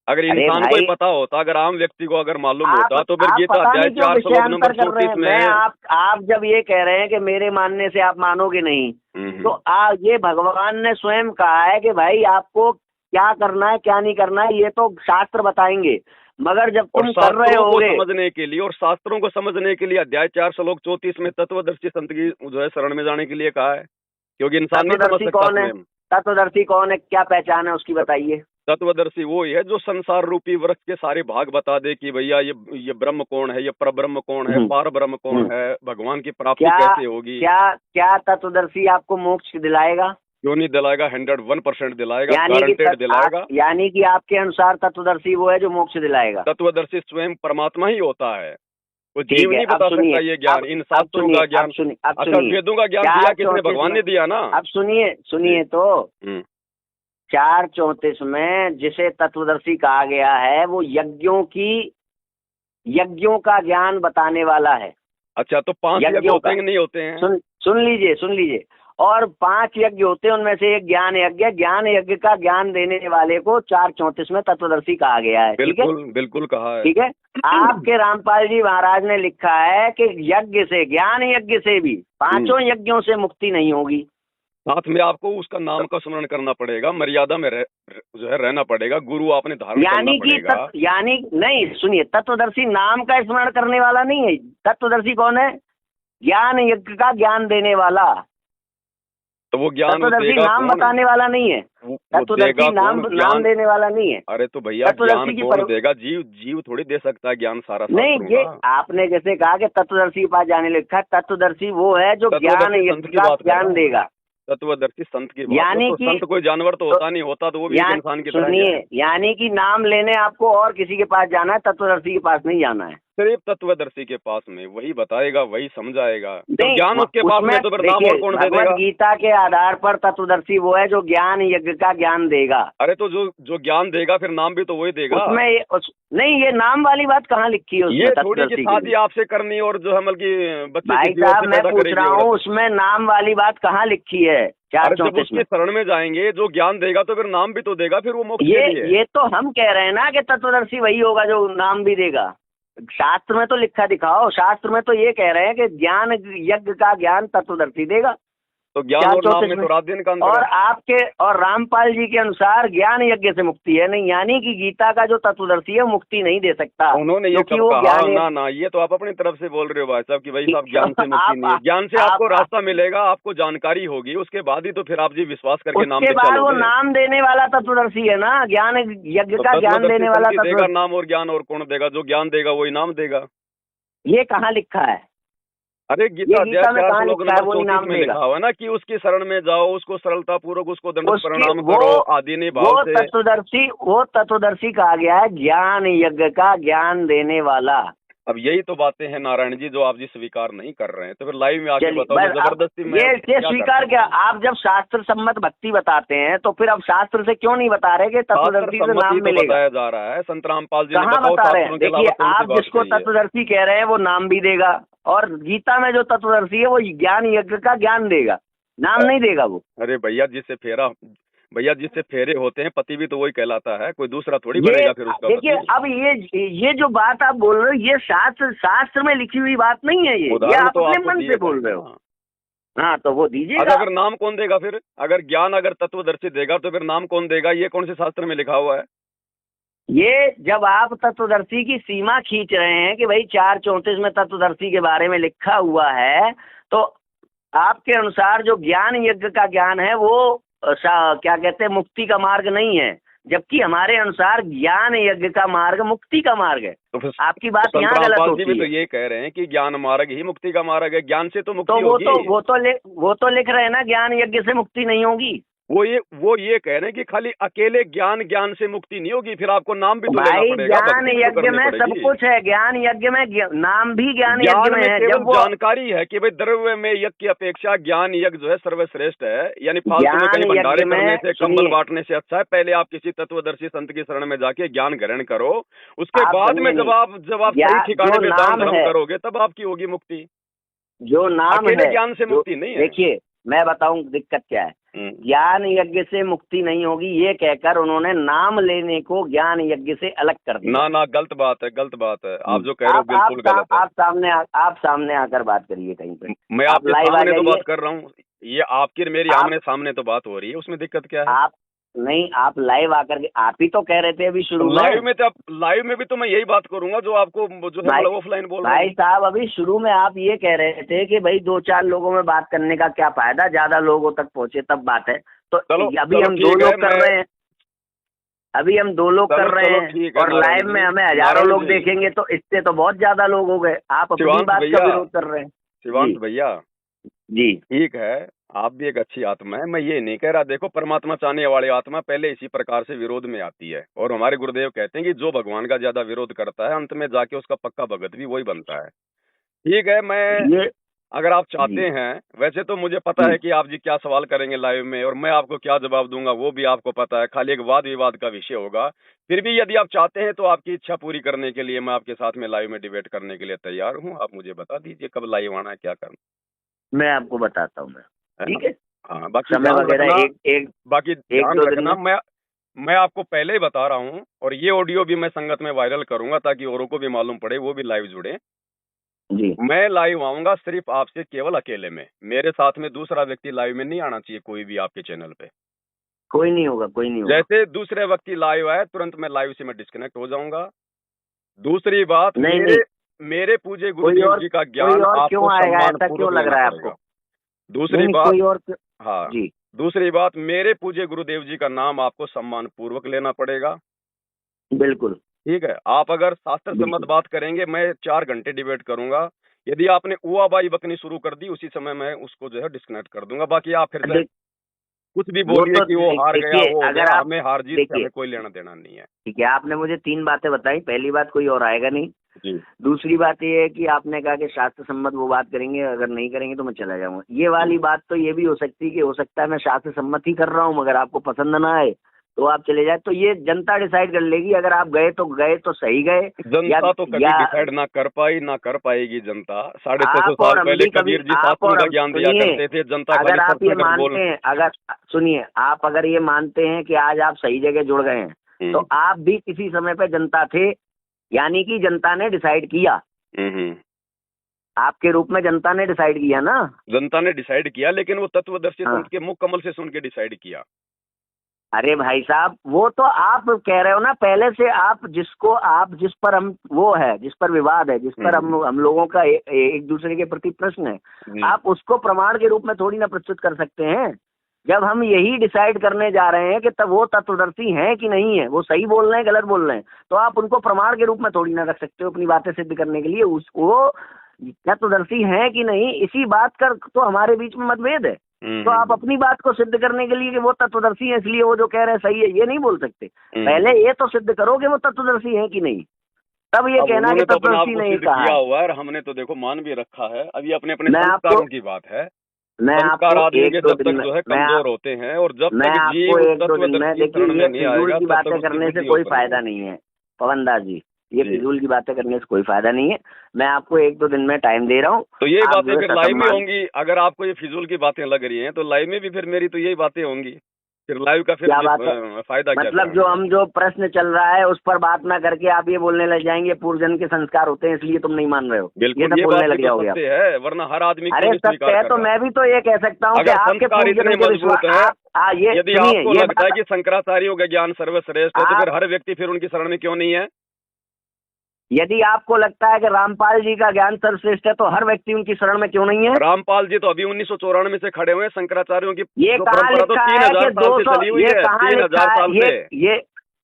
S1: अगर
S2: अरे
S1: इंसान को ही
S2: भाई,
S1: पता होता, अगर आम व्यक्ति को अगर मालूम
S2: आप
S1: होता, तो फिर
S2: आप
S1: गीता
S2: पता
S1: अध्याय
S2: नहीं क्यों
S1: 4 श्लोक
S2: विषयांतर
S1: नंबर
S2: कर रहे
S1: 34
S2: हैं।
S1: में।
S2: आप जब ये कह रहे हैं कि मेरे मानने से आप मानोगे नहीं, तो ये भगवान ने स्वयं कहा है कि भाई आपको क्या करना है क्या नहीं करना है ये तो शास्त्र बताएंगे, मगर जब
S1: और
S2: तुम कर रहे
S1: शास्त्रों को
S2: होगे।
S1: समझने के लिए, और शास्त्रों को समझने के लिए अध्याय 4 श्लोक 34 में तत्वदर्शी संत की जो है शरण में जाने के लिए कहा है, क्योंकि इंसान नहीं समझ
S2: तत्वदर्शी
S1: सकता
S2: कौन है?
S1: स्वयं।
S2: तत्वदर्शी कौन है? क्या पहचान है उसकी, बताइए।
S1: तत्वदर्शी वो ही है जो संसार रूपी वृक्ष के सारे भाग बता दे कि भैया ये ब्रह्म कौन है, ये परब्रह्म कौन है, पार ब्रह्म कौन है, भगवान की प्राप्ति
S2: क्या
S1: कैसे होगी।
S2: क्या तत्वदर्शी आपको मोक्ष दिलाएगा?
S1: क्यों नहीं दिलाएगा? 101% दिलाएगा, गारंटेड दिलाएगा।
S2: यानी कि आपके अनुसार तत्वदर्शी वो है जो मोक्ष दिलाएगा।
S1: तत्वदर्शी स्वयं परमात्मा ही होता है, वो
S2: ठीक
S1: जीव
S2: है,
S1: नहीं
S2: अब
S1: बता
S2: सुनिए,
S1: सकता ये ज्ञान, इन शास्त्रों का ज्ञान। अच्छा, वेदों का ज्ञान दिया किसने? भगवान ने दिया ना।
S2: अब सुनिए तो 4:34 में जिसे तत्वदर्शी कहा गया है वो यज्ञों का ज्ञान बताने वाला है।
S1: अच्छा, तो 5 यज्ञ होते हैं कि नहीं होते हैं?
S2: सुन लीजिए। और 5 यज्ञ होते हैं, उनमें से एक ज्ञान यज्ञ। ज्ञान यज्ञ का ज्ञान देने वाले को 4:34 में तत्वदर्शी कहा गया है।
S1: बिल्कुल बिल्कुल कहा है।
S2: ठीक है। आपके रामपाल जी महाराज ने लिखा है कि यज्ञ से, ज्ञान यज्ञ से भी 5 यज्ञों से मुक्ति नहीं होगी।
S1: साथ में आपको उसका नाम का स्मरण करना पड़ेगा, मर्यादा में जो है रहना पड़ेगा, गुरु आपने धारण करना पड़ेगा।
S2: नहीं, सुनिए, तत्वदर्शी नाम का स्मरण करने वाला नहीं है। तत्वदर्शी कौन है? ज्ञान यज्ञ का ज्ञान देने वाला।
S1: तो वो ज्ञान
S2: तत्वदर्शी नाम बताने वाला नहीं है। तत्वदर्शी नाम देने वाला नहीं है।
S1: अरे तो भैया ज्ञान कौन देगा? जीव थोड़ी दे सकता है ज्ञान सारा।
S2: नहीं, ये आपने जैसे कहा कि तत्वदर्शी के पास जाने लिखा, तत्वदर्शी वो है जो ज्ञान यज्ञ का ज्ञान देगा।
S1: तत्वदर्शी संत की बात।
S2: यानी
S1: तो
S2: कि
S1: संत कोई जानवर तो होता नहीं, होता तो वो भी एक इंसान की तरह ही है।
S2: यानी कि नाम लेने आपको और किसी के पास जाना है, तत्वदर्शी के पास नहीं जाना है।
S1: सिर्फ तत्वदर्शी के पास में वही बताएगा, वही समझाएगा। तो ज्ञान उसके पास में तो फिर नाम और कौन दे देगा?
S2: गीता के आधार पर तत्वदर्शी वो है जो ज्ञान यज्ञ का ज्ञान देगा।
S1: अरे तो जो ज्ञान देगा फिर नाम भी तो वही देगा।
S2: नहीं, ये नाम वाली बात कहाँ लिखी है उसमें?
S1: ये थोड़ी कि शादी आपसे करनी और जो है मतलब बच्चे
S2: भाई साहब, मैं पूछ रहा हूँ उसमें नाम वाली बात कहाँ लिखी है?
S1: जब उसके शरण में जाएंगे जो ज्ञान देगा तो फिर नाम भी तो देगा, फिर वो मोक्ष के लिए।
S2: ये तो हम कह रहे हैं ना कि तत्वदर्शी वही होगा जो नाम भी देगा। शास्त्र में तो लिखा दिखाओ। शास्त्र में तो ये कह रहे हैं कि ज्ञान यज्ञ का ज्ञान तत्वदर्शी देगा।
S1: तो ज्ञान
S2: चार
S1: और नाम
S2: चौंतीस
S1: में
S2: में।
S1: तो रात दिन का अंतर
S2: और
S1: है।
S2: आपके और रामपाल जी के अनुसार ज्ञान यज्ञ से मुक्ति है नहीं, यानी कि गीता का जो तत्वदर्शी है मुक्ति नहीं दे सकता,
S1: उन्होंने ये
S2: क्योंकि
S1: कब
S2: वो
S1: कहा?
S2: ज्ञान
S1: ना ना, ये तो आप अपनी तरफ से बोल रहे हो भाई साहब कि भाई साहब ज्ञान से मुक्ति नहीं है।
S2: आप
S1: ज्ञान से आपको रास्ता मिलेगा, आपको जानकारी होगी, उसके बाद ही तो फिर आप जी विश्वास करके नाम
S2: उसके
S1: पे
S2: बाद वो
S1: चलोगे।
S2: नाम देने वाला तत्वदर्शी है ना, ज्ञान यज्ञ
S1: तो
S2: का ज्ञान
S1: तत्वदर्शी
S2: देने वाला
S1: संत ही देगा
S2: तत्व।
S1: नाम और ज्ञान, और कौन देगा? जो ज्ञान देगा वही नाम देगा।
S2: ये कहाँ लिखा है?
S1: अरे
S2: ये
S1: गीता
S2: गीता में
S1: अध्याय 4
S2: कहाँ
S1: श्लोक
S2: लिखा है
S1: नंबर
S2: वो ही
S1: 34
S2: नाम
S1: में
S2: देगा?
S1: लिखा हुआ है ना कि उसकी शरण में जाओ, उसको सरलता पूर्वक उसको दंड
S2: उसके
S1: प्रणाम करो, आदि भाव से।
S2: वो तत्वदर्शी कहा गया है ज्ञान यज्ञ का ज्ञान देने वाला।
S1: अब यही तो बातें हैं नारायण जी जो आप जी स्वीकार नहीं कर रहे हैं, तो फिर लाइव में आके
S2: चलिए
S1: बताओ,
S2: बस
S1: तो
S2: अब
S1: जबरदस्ती मैं
S2: ये
S1: क्या
S2: स्वीकार क्या, आप जब शास्त्र सम्मत भक्ति बताते हैं तो फिर अब शास्त्र से क्यों नहीं बता रहे कि तत्वदर्शी से नाम
S1: तो
S2: मिलेगा?
S1: बताया जा रहा है। संत रामपाल जी ने
S2: कहाँ
S1: बताओ
S2: बता रहे हैं?
S1: शास्त्रों के
S2: देखिए,
S1: अलावा कौन सी
S2: आप
S1: बात
S2: जिसको
S1: कही है?
S2: तत्वदर्शी कह रहे हैं वो नाम भी देगा, और गीता में जो तत्वदर्शी है वो ज्ञान यज्ञ का ज्ञान देगा, नाम नहीं देगा वो।
S1: अरे भैया जिससे फेरे होते हैं पति भी तो वही कहलाता है, कोई दूसरा थोड़ी
S2: ये
S1: बनेगा फिर उसका
S2: देखिए,
S1: पति।
S2: अब ये जो बात आप बोल रहे हो ये शास्त्र में लिखी हुई बात नहीं है, ये
S1: उदाहरण
S2: आप
S1: तो
S2: अपने
S1: आपको
S2: मन
S1: दिए
S2: से
S1: गए
S2: बोल रहे
S1: ना।
S2: हो। हाँ तो वो
S1: अच्छा,
S2: दीजिएगा।
S1: अगर नाम कौन देगा फिर? अगर ज्ञान अगर तत्वदर्शी देगा तो फिर नाम कौन देगा? ये कौन से शास्त्र में लिखा हुआ है?
S2: ये जब आप तत्वदर्शी की सीमा खींच रहे हैं कि भाई 4:34 में तत्वदर्शी के बारे में लिखा हुआ है, तो आपके अनुसार जो ज्ञान यज्ञ का ज्ञान है वो क्या कहते हैं मुक्ति का मार्ग नहीं है, जबकि हमारे अनुसार ज्ञान यज्ञ का मार्ग मुक्ति का मार्ग है।
S1: तो फिर
S2: आपकी बात
S1: संत
S2: यहाँ गलत
S1: रामपाल जी भी
S2: होती
S1: तो
S2: है।
S1: ये कह रहे हैं कि ज्ञान मार्ग ही मुक्ति का मार्ग है, ज्ञान से तो मुक्ति
S2: तो
S1: होगी।
S2: वो तो लिख रहे हैं ना ज्ञान यज्ञ से मुक्ति नहीं होगी।
S1: वो ये कह रहे हैं कि खाली अकेले ज्ञान से मुक्ति नहीं होगी, फिर आपको नाम भी तो लेना
S2: भाई
S1: पड़ेगा,
S2: ज्ञान
S1: भक्ति भी तो
S2: यज्ञ
S1: करनी
S2: में सब
S1: पड़ेगी।
S2: कुछ है, ज्ञान यज्ञ में नाम भी ज्ञान यज्ञ
S1: ज्ञान
S2: में
S1: में
S2: है।
S1: केवल
S2: जब वो
S1: जानकारी है कि भाई द्रव्य में यज्ञ की अपेक्षा ज्ञान यज्ञ जो है सर्वश्रेष्ठ है, यानी फालतू में
S2: ज्ञान
S1: कहीं
S2: यज्ञ
S1: भंडारे
S2: में
S1: करने से, कंबल
S2: सुनिए,
S1: बांटने से अच्छा है पहले आप किसी तत्वदर्शी संत की शरण में जाके ज्ञान ग्रहण करो, उसके
S2: आप
S1: बाद में
S2: सुनिए
S1: जब आप सही ठिकाने पे दान धर्म
S2: है,
S1: करोगे तब आपकी होगी मुक्ति।
S2: जो नाम
S1: अकेले
S2: है,
S1: ज्ञान से मुक्ति नहीं है।
S2: देखिए मैं बताऊं दिक्कत क्या है। ज्ञान यज्ञ से मुक्ति नहीं होगी ये कहकर उन्होंने नाम लेने को ज्ञान यज्ञ से अलग कर दिया।
S1: ना गलत बात है, आप जो कह रहे हो बिल्कुल गलत है।
S2: आप सामने आकर बात करिए कहीं पे।
S1: मैं
S2: आप
S1: आपके
S2: लाइव आ
S1: सामने तो
S2: जाइए।
S1: बात कर रहा हूँ, ये आपकी मेरी आमने सामने तो बात हो रही है, उसमें दिक्कत क्या है?
S2: आप लाइव आकर के आप ही तो कह रहे थे अभी शुरू में।
S1: लाइव में भी तो मैं यही बात करूंगा जो आपको जो है मतलब ऑफलाइन बोल रहा हूं।
S2: भाई साहब अभी शुरू में आप ये कह रहे थे कि भाई 2-4 लोगों में बात करने का क्या फायदा, ज्यादा लोगों तक पहुंचे तब बात है। तो अभी हम 2 लोग कर रहे हैं, और लाइव में हमें हजारों लोग देखेंगे, तो इससे तो बहुत ज्यादा लोग हो गए। आप अपनी बात का विरोध कर रहे हैं।
S1: शिवांत भैया
S2: जी
S1: ठीक है, आप भी एक अच्छी आत्मा है, मैं ये नहीं कह रहा। देखो परमात्मा चाहने वाली आत्मा पहले इसी प्रकार से विरोध में आती है, और हमारे गुरुदेव कहते हैं कि जो भगवान का ज्यादा विरोध करता है अंत में जाके उसका पक्का भगत भी वही बनता है। ठीक है, मैं अगर आप चाहते हैं, वैसे तो मुझे पता है कि आप जी क्या सवाल करेंगे लाइव में और मैं आपको क्या जवाब दूंगा वो भी आपको पता है, खाली एक वाद विवाद का विषय होगा। फिर भी यदि आप चाहते हैं तो आपकी इच्छा पूरी करने के लिए मैं आपके साथ में लाइव में डिबेट करने के लिए तैयार हूँ। आप मुझे बता दीजिए कब लाइव आना है, क्या करना।
S2: मैं आपको बताता हूँ, ठीक है।
S1: हाँ, बाकी
S2: समय वगैरह
S1: बाकी ध्यान रखना, मैं आपको पहले ही बता रहा हूँ, और ये ऑडियो भी मैं संगत में वायरल करूंगा ताकि औरों को भी मालूम पड़े, वो भी लाइव जुड़े
S2: जी।
S1: मैं लाइव आऊंगा सिर्फ आपसे केवल अकेले में, मेरे साथ में दूसरा व्यक्ति लाइव में नहीं आना चाहिए, कोई भी आपके चैनल पे
S2: कोई नहीं होगा।
S1: जैसे दूसरे व्यक्ति लाइव आए तुरंत मैं लाइव से मैं डिस्कनेक्ट हो जाऊंगा। दूसरी बात, मेरे पूजे गुरुदेव जी का ज्ञान आपको सम्मानपूर्वक
S2: लग रहा है
S1: आपको। दूसरी बात, हाँ
S2: जी,
S1: दूसरी बात, मेरे पूज्य गुरुदेव जी का नाम आपको सम्मान पूर्वक लेना पड़ेगा।
S2: बिल्कुल
S1: ठीक है, आप अगर शास्त्र सम्मत बात करेंगे मैं 4 घंटे डिबेट करूंगा। यदि आपने उआबाई बकनी शुरू कर दी उसी समय मैं उसको जो है डिस्कनेक्ट कर दूंगा। बाकी आप फिर से कुछ भी बोलिए कि वो हार गया, वो हो गया, हमें हार जीत से हमें कोई लेना देना नहीं है।
S2: ठीक है, आपने मुझे 3 बातें बताई। पहली बात, कोई और आएगा नहीं
S1: जी।
S2: दूसरी बात ये है कि आपने कहा कि शास्त्र सम्मत वो बात करेंगे, अगर नहीं करेंगे तो मैं चला जाऊंगा। ये वाली बात तो ये भी हो सकती है कि हो सकता है मैं शास्त्र सम्मत ही कर रहा हूँ, मगर आपको पसंद ना आए तो आप चले जाए। तो ये जनता डिसाइड कर लेगी। अगर आप गए तो सही गए।
S1: जनता तो कभी डिसाइड ना कर पाएगी जनता। 350 साल पहले कबीर जी शास्त्रों का ज्ञान दिया करते थे, जनता
S2: अगर आप ये मानते हैं, अगर सुनिए, आप अगर ये मानते हैं कि आज आप सही जगह जुड़ गए हैं तो आप भी किसी समय पे जनता थे, यानी कि जनता ने डिसाइड किया। आपके रूप में जनता ने डिसाइड किया ना।
S1: जनता ने डिसाइड किया, लेकिन वो तत्वदर्शी
S2: हाँ।
S1: संत के मुख कमल से सुन के डिसाइड किया।
S2: अरे भाई साहब, वो तो आप कह रहे हो ना, पहले से आप जिस पर हम वो है, जिस पर विवाद है, जिस पर हम लोगों का एक दूसरे के प्रति प्रश्न है, आप उसको प्रमाण के रूप में थोड़ी ना प्रस्तुत कर सकते हैं। जब हम यही डिसाइड करने जा रहे हैं कि तब वो तत्वदर्शी हैं कि नहीं है, वो सही बोल रहे हैं गलत बोल रहे हैं, तो आप उनको प्रमाण के रूप में थोड़ी ना रख सकते हो अपनी बातें सिद्ध करने के लिए। वो तत्वदर्शी हैं कि नहीं, इसी बात का तो हमारे बीच में मतभेद है। तो आप अपनी बात को सिद्ध करने के लिए कि वो तत्वदर्शी है इसलिए वो जो कह रहे हैं सही है, ये नहीं बोल सकते। पहले ये तो सिद्ध करो कि वो तत्वदर्शी है कि नहीं, तब ये कहना कि तत्वदर्शी नहीं कहा
S1: हुआ है। हमने तो देखो मान भी रखा है। अभी अपने अपने संस्कारों की बात है।
S2: मैं आपको एक दो दिन में
S1: कमजोर होते हैं, और जब
S2: मैं
S1: तक
S2: आपको एक दो दिन में, देखिए ये फिजूल की बातें करने से कोई फायदा नहीं है पवन दास जी, ये फिजूल की बातें करने से कोई फायदा नहीं है। मैं आपको एक दो दिन में टाइम दे रहा हूँ।
S1: तो यही बातें फिर लाइव में होंगी। अगर आपको ये फिजूल की बातें लग रही हैं तो लाइव में भी फिर मेरी तो यही बातें होंगी। फिर लाइव का फिर
S2: क्या बात है?
S1: फायदा
S2: मतलब जो प्रश्न चल रहा है उस पर बात ना करके आप ये बोलने लग जाएंगे पूर्वजन के संस्कार होते हैं इसलिए तुम नहीं मान रहे हो।
S1: बिल्कुल,
S2: ये बोलने लग जाओगे आप।
S1: है, वरना हर आदमी
S2: अरे सत्य है तो मैं भी तो ये कह सकता हूँ कि आपके पूर्वजन के विश्वास,
S1: यदि आपको लगता है कि शंकराचार्यों का ज्ञान सर्वश्रेष्ठ है तो फिर हर व्यक्ति फिर उनकी शरण में क्यों नहीं है?
S2: यदि आपको लगता है कि रामपाल जी का ज्ञान सर्वश्रेष्ठ है तो हर व्यक्ति उनकी शरण में क्यों नहीं है?
S1: रामपाल जी तो अभी 1994 से खड़े हुए हैं। शंकराचार्यों की
S2: ये कहाँ लिखा है कि 200,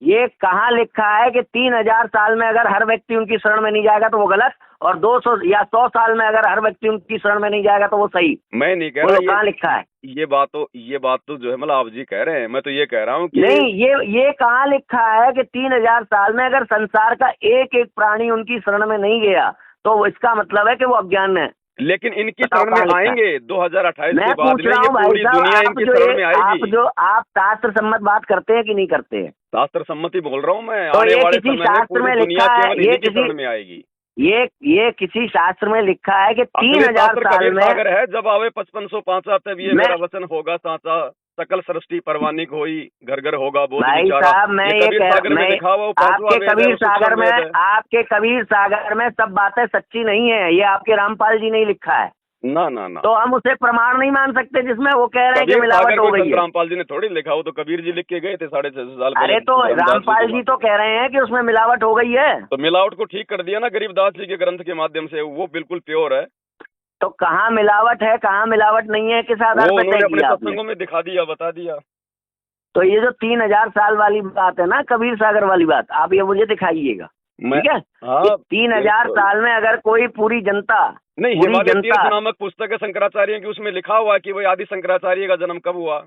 S2: ये कहाँ लिखा है कि 3000 साल में अगर हर व्यक्ति उनकी शरण में नहीं जाएगा तो वो गलत, और 200 या 100 साल में अगर हर व्यक्ति उनकी शरण में नहीं जाएगा तो वो सही?
S1: मैं नहीं कह रहा,
S2: कहाँ लिखा है
S1: ये बात तो जो है मतलब आप जी कह रहे हैं। मैं तो ये कह रहा हूँ कि
S2: नहीं, ये कहाँ लिखा है कि 3000 साल में अगर संसार का एक एक प्राणी उनकी शरण में नहीं गया तो इसका मतलब है कि वो अज्ञान है।
S1: लेकिन इनकी शरण में आएंगे 2028 के बाद में,
S2: ये पूरी दुनिया
S1: इनकी शरण में आएगी।
S2: आप शास्त्र सम्मत बात करते हैं कि नहीं करते हैं?
S1: शास्त्र सम्मति बोल रहा हूँ मैं।
S2: तो ये किसी शास्त्र में लिखा है, ये
S1: शरण में आएगी।
S2: ये किसी शास्त्र में लिखा है कि 3000 साल में
S1: है जब आवे 5505 तब ये मेरा वचन होगा साचा, सकल सृष्टि परवानिक होई, घर घर होगा बोध
S2: भाई साहब। मैं आपके कबीर सागर में सब बातें सच्ची नहीं है, ये आपके रामपाल जी ने लिखा है
S1: ना।
S2: तो हम उसे प्रमाण नहीं मान सकते जिसमें वो कह रहे हैं कि मिलावट हो गई है।
S1: रामपाल जी ने थोड़ी लिखा, वो तो कबीर जी लिख के गए थे 650 साल।
S2: अरे तो रामपाल जी तो कह रहे हैं कि उसमें मिलावट हो गई है।
S1: तो मिलावट को ठीक कर दिया ना गरीबदास जी के ग्रंथ के माध्यम से, वो बिल्कुल प्योर है।
S2: तो कहाँ मिलावट है कहाँ मिलावट नहीं है, किस आधार पर तय किया?
S1: सत्संगों में दिखा दिया, बता दिया।
S2: तो ये जो 3000 साल वाली बात है ना, कबीर सागर वाली बात, आप ये मुझे दिखाइएगा, ठीक है? 3000 साल में अगर कोई पूरी जनता
S1: नहीं, हिमालय तीर्थ नामक पुस्तक है शंकराचार्य की, उसमें लिखा हुआ है कि वही आदि शंकराचार्य का जन्म कब हुआ।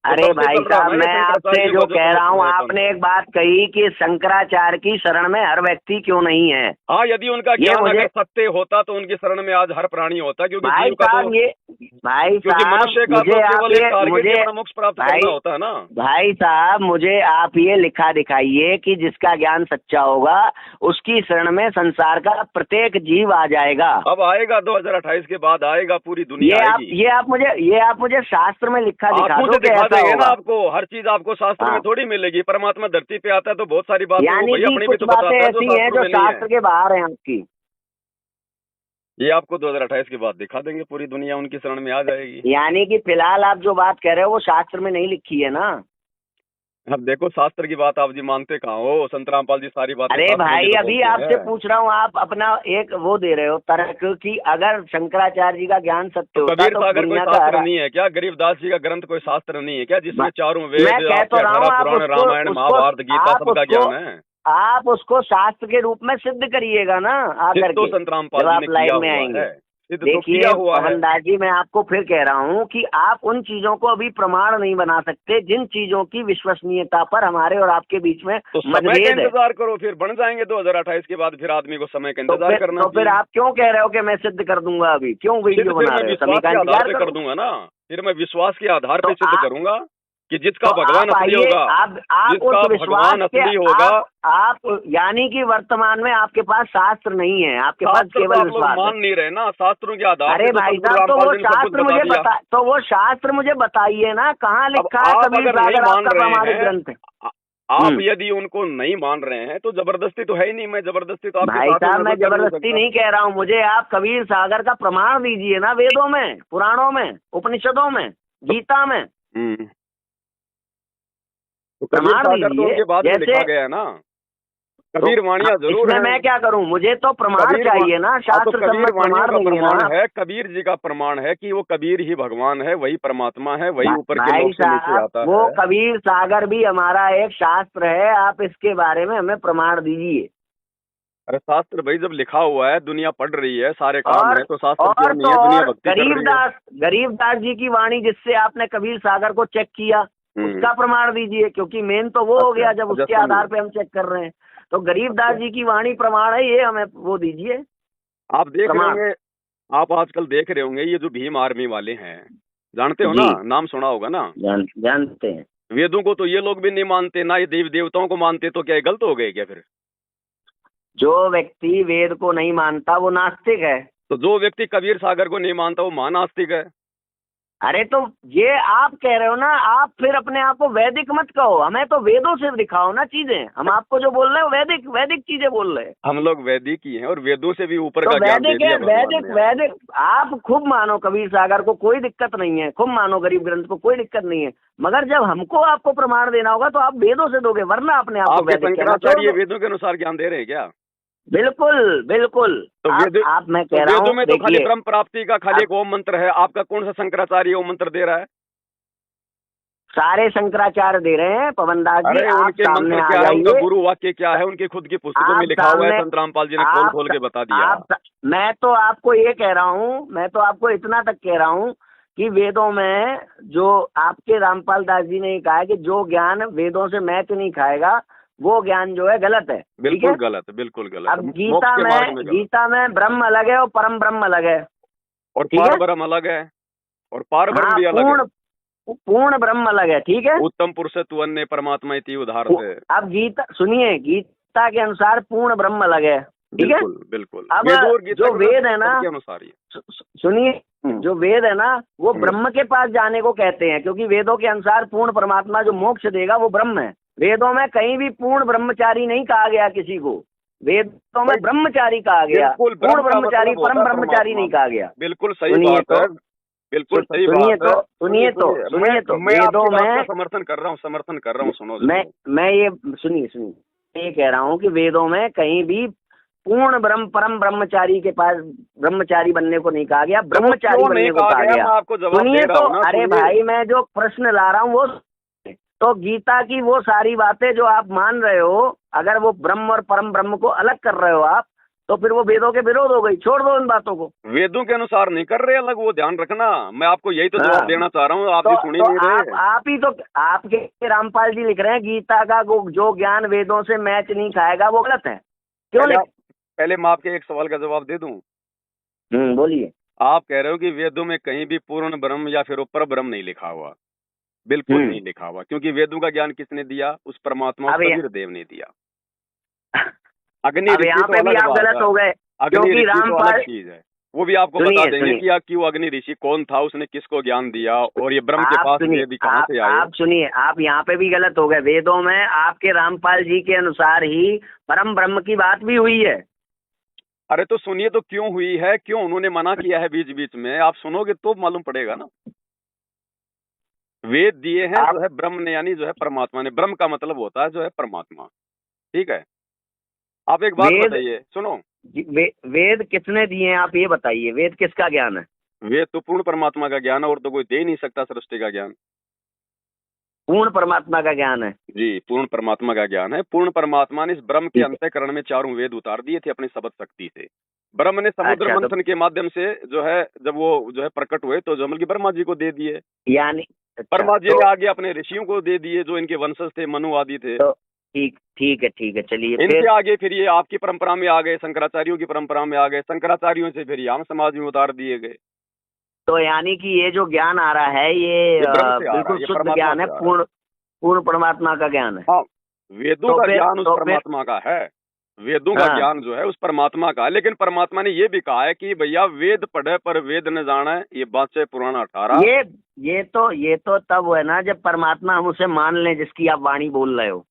S2: अरे भाई साहब, मैं आपसे जो कह रहा हूँ, आपने एक बात कही कि शंकराचार्य की शरण में हर व्यक्ति क्यों नहीं है।
S1: हाँ, यदि उनका ज्ञान अगर सत्य होता तो उनकी शरण में आज हर प्राणी होता, क्योंकि
S2: भाई साहब
S1: मनुष्य का तो केवल एक टारगेट मोक्ष प्राप्त करना होता है ना। भाई
S2: साहब, मुझे आप ये लिखा दिखाइए कि जिसका ज्ञान सच्चा होगा उसकी शरण में संसार का प्रत्येक जीव आ जाएगा।
S1: अब आएगा 2028 के बाद आएगा, पूरी दुनिया आएगी।
S2: ये आप मुझे शास्त्र में लिखा दिखा दो
S1: देंगे ना। आपको हर चीज आपको शास्त्र में थोड़ी मिलेगी। परमात्मा धरती पे आता है तो बहुत सारी बातें
S2: अपनी कुछ बातें ऐसी हैं जो शास्त्र के बाहर हैं आपकी।
S1: ये आपको 2028 के बाद दिखा देंगे, पूरी दुनिया उनकी शरण में आ जाएगी।
S2: यानी कि फिलहाल आप जो बात कह रहे हो वो शास्त्र में नहीं लिखी है ना।
S1: अब देखो, शास्त्र की बात आप जी मानते कहाँ हो? संत रामपाल जी सारी बात।
S2: अरे भाई, अभी आपसे पूछ रहा हूँ, आप अपना एक वो दे रहे हो तर्क कि अगर शंकराचार्य जी का ज्ञान सत्य होता
S1: कबीर सागर कोई शास्त्र नहीं है क्या? गरीबदास जी का ग्रंथ कोई शास्त्र नहीं है क्या, जिसमें चारों वेद, रामायण, महाभारत, गीता सबका ज्ञान है?
S2: आप उसको शास्त्र के रूप में सिद्ध करिएगा ना आकर के,
S1: संत रामपाल जी ने किया हुआ है।
S2: देखिए पवनदास जी, मैं आपको फिर कह रहा हूँ कि आप उन चीजों को अभी प्रमाण नहीं बना सकते जिन चीजों की विश्वसनीयता पर हमारे और आपके बीच में
S1: समय का इंतजार करो, फिर बन जाएंगे 2028 के बाद। फिर आदमी को समय का इंतजार करना।
S2: तो फिर आप क्यों कह रहे हो कि मैं सिद्ध कर दूंगा? अभी क्यों वीडियो बना रहे हो?
S1: समय का इंतजार कर दूंगा ना। फिर मैं विश्वास के आधार पर सिद्ध करूंगा कि जिसका भगवान असली होगा, जिसका भगवान असली होगा।
S2: आप यानी कि वर्तमान में आपके पास शास्त्र नहीं है, आपके पास केवल विश्वास।
S1: मान नहीं रहे ना शास्त्रों के आधार।
S2: अरे भाई साहब, तो वो शास्त्र मुझे बताइए ना, कहाँ लिखा है कबीर सागर आपका प्रमाणिक ग्रंथ है?
S1: आप यदि उनको नहीं मान रहे हैं तो जबरदस्ती तो है ही नहीं, मैं जबरदस्ती तो आपके
S2: भाई
S1: साथ
S2: साहब मैं
S1: नजर कर
S2: जबरदस्ती नहीं कह रहा हूँ, मुझे आप कबीर सागर का प्रमाण दीजिए ना, वेदों में, पुराणों में, उपनिषदों में, गीता में
S1: तो कबीर
S2: प्रमाण
S1: सागर तो
S2: दीजिए।
S1: उनके बाद में लिखा
S2: जैसे
S1: गया है ना, कबीर वाणियां जरूर
S2: इसमें
S1: है।
S2: मैं क्या करूं, मुझे तो प्रमाण चाहिए ना, शास्त्र
S1: कबीर
S2: सम्मत
S1: वाणियों
S2: प्रमाण
S1: का
S2: नहीं है ना।
S1: प्रमाण है, कबीर जी का प्रमाण है कि वो कबीर ही भगवान है, वही परमात्मा है, वही ऊपर के
S2: भाई
S1: लोक से नीचे
S2: साहब
S1: आता
S2: वो
S1: है।
S2: कबीर सागर भी हमारा एक शास्त्र है, आप इसके बारे में हमें प्रमाण दीजिए।
S1: अरे शास्त्र भाई जब लिखा हुआ है, दुनिया पढ़ रही है, सारे काम है, तो शास्त्र क्यों
S2: और
S1: नहीं है, दुनिया भक्ति कर रही है।
S2: गरीबदास जी की वाणी जिससे आपने कबीर सागर को चेक किया, उसका प्रमाण दीजिए, क्योंकि मेन तो वो हो गया जब उसके आधार पे हम चेक कर रहे हैं। तो गरीबदास जी की वाणी प्रमाण है, ये हमें वो दीजिए।
S1: आप देख रहे होंगे, आप आजकल देख रहे होंगे, ये जो भीम आर्मी वाले हैं, जानते हो ना, नाम सुना होगा ना।
S2: जानते हैं।
S1: वेदों को तो ये लोग भी नहीं मानते, ना ये देवी देवताओं को मानते, तो क्या ये गलत हो गए क्या फिर?
S2: जो व्यक्ति वेद को नहीं मानता वो नास्तिक है।
S1: तो जो व्यक्ति कबीर सागर को नहीं मानता वो महानास्तिक है।
S2: अरे तो ये आप कह रहे हो ना, आप फिर अपने आप को वैदिक मत कहो, हमें तो वेदों से दिखाओ ना चीजें। हम आपको जो बोल रहे हैं वैदिक चीजें बोल रहे हैं।
S1: हम लोग वैदिक ही हैं और वेदों से भी ऊपर
S2: तो
S1: का ज्ञान दे दिया भगवान ने।
S2: वैदिक आप खूब मानो कबीर सागर को, कोई दिक्कत नहीं है, खूब मानो गरीब ग्रंथ को, कोई दिक्कत नहीं है, मगर जब हमको आपको प्रमाण देना होगा तो आप वेदों से दोगे, वरना अपने आप को वैदिक कहना।
S1: शंकराचार्य वेदों के अनुसार ज्ञान दे रहे हैं क्या?
S2: बिल्कुल बिल्कुल।
S1: तो
S2: आप मैं कह रहा हूँ,
S1: वेदों में तो खाली ब्रह्म प्राप्ति का खाली एक ओम मंत्र है, आपका कौन सा शंकराचार्य ओम मंत्र दे रहा है?
S2: सारे शंकराचार्य दे रहे हैं पवन दास जी। आप
S1: उनके मंत्र क्या है, उनका गुरु वाक्य क्या है, उनकी खुद की पुस्तकों में लिखा हुआ है, संत रामपाल जी ने खोल के बता दिया।
S2: मैं तो आपको ये कह रहा हूँ, मैं तो आपको इतना तक कह रहा हूँ कि वेदों में जो आपके रामपाल दास जी ने कहा है कि जो ज्ञान वेदों से मैच नहीं खाएगा वो ज्ञान जो है गलत है।
S1: बिल्कुल गलत, बिल्कुल गलत।
S2: अब गीता में ब्रह्म अलग है और परम ब्रह्म अलग है,
S1: और पार ब्रह्म अलग है, और पार ब्रह्म भी अलग है,
S2: पूर्ण ब्रह्म अलग है। ठीक है,
S1: उत्तम पुरुष तू अन्य परमात्मा इति उदाहरण है।
S2: अब गीता सुनिए, गीता के अनुसार पूर्ण ब्रह्म अलग है। ठीक है,
S1: बिल्कुल।
S2: अब जो वेद है ना, सुनिए, जो वेद है ना वो ब्रह्म के पास जाने को कहते हैं, क्योंकि वेदों के अनुसार पूर्ण परमात्मा जो मोक्ष देगा वो ब्रह्म है। वेदों में कहीं भी पूर्ण ब्रह्मचारी नहीं कहा गया किसी को, वेदों में ब्रह्मचारी कहा गया, पूर्ण ब्रह्मचारी परम ब्रह्मचारी नहीं कहा गया।
S1: बिल्कुल सही बात है, बिल्कुल सही बात है।
S2: सुनिए तो वेदों में
S1: समर्थन कर रहा हूँ, सुनो।
S2: मैं ये सुनिए, ये कह रहा हूँ कि वेदों में कहीं भी पूर्ण परम ब्रह्मचारी के पास ब्रह्मचारी बनने को नहीं कहा गया, ब्रह्मचारी बनने को कहा गया। सुनिए तो, अरे भाई मैं जो प्रश्न ला रहा हूँ वो, तो गीता की वो सारी बातें जो आप मान रहे हो, अगर वो ब्रह्म और परम ब्रह्म को अलग कर रहे हो आप, तो फिर वो वेदों के विरोध हो गई। छोड़ दो इन बातों को,
S1: वेदों के अनुसार नहीं कर रहे अलग, वो ध्यान रखना। मैं आपको यही तो जवाब देना चाह रहा हूँ, आप भी सुनी नहीं रहे।
S2: आप ही तो, आपके रामपाल जी लिख रहे हैं गीता का जो ज्ञान वेदों से मैच नहीं खाएगा वो गलत है। क्यों?
S1: पहले मैं आपके एक सवाल का जवाब दे दूं।
S2: बोलिए।
S1: आप कह रहे हो कि वेदों में कहीं भी पूर्ण ब्रह्म या फिर ऊपर ब्रह्म नहीं लिखा हुआ। बिल्कुल नहीं लिखा हुआ, क्योंकि वेदों का ज्ञान किसने दिया? उस परमात्मा कबीर देव ने दिया। अग्नि
S2: यहाँ पे भी आप गलत हो गए, क्योंकि रामपाल
S1: चीज है, वो भी आपको बता देंगे कि क्यों अग्नि ऋषि कौन था, उसने किसको ज्ञान दिया, और ये ब्रह्म के पास वेद कहाँ से आए।
S2: आप सुनिए, आप यहाँ पे भी गलत हो गए। वेदों में आपके रामपाल जी के अनुसार ही परम ब्रह्म की बात भी हुई है।
S1: अरे तो सुनिए तो क्यों हुई है, क्यों उन्होंने मना किया है बीच बीच में, आप सुनोगे तो मालूम पड़ेगा ना। वेद दिए हैं जो है ब्रह्म ने, यानी जो है परमात्मा ने। ब्रह्म का मतलब होता है जो है परमात्मा। ठीक है, आप एक बात बताइए, सुनो।
S2: वेद किसने दिए हैं आप ये बताइए, वेद किसका ज्ञान है?
S1: वेद तो पूर्ण परमात्मा का ज्ञान है, और तो कोई दे ही नहीं सकता सृष्टि का ज्ञान।
S2: पूर्ण परमात्मा का ज्ञान है
S1: जी, पूर्ण परमात्मा का ज्ञान है। पूर्ण परमात्मा ने इस ब्रह्म के अंतःकरण में चारों वेद उतार दिए थे अपनी शब्द शक्ति से। ब्रह्म ने समुद्र मंथन के माध्यम से जो है, जब वो जो है प्रकट हुए, तो जमल की ब्रह्मा जी को दे दिए,
S2: यानी
S1: ब्रह्मा जी ने आगे अपने ऋषियों को दे दिए जो इनके वंशज थे, मनु आदि थे।
S2: ठीक है, चलिए।
S1: इनके आगे फिर ये आपकी परंपरा में आ गए, शंकराचार्यों की परंपरा में आ गए, शंकराचार्यों से फिर आम समाज में उतार दिए गए।
S2: तो यानी कि ये जो ज्ञान आ रहा है ये बिल्कुल शुद्ध ज्ञान है, पूर्ण परमात्मा का ज्ञान है।
S1: हाँ, वेदों का ज्ञान उस परमात्मा का है, वेदों का ज्ञान जो है उस परमात्मा का। लेकिन परमात्मा ने ये भी कहा है कि भैया वेद पढ़े पर वेद न जाने, ये बात से पुराण 18।
S2: ये तो तब है ना जब परमात्मा हम उसे मान लें जिसकी आप वाणी बोल रहे हो।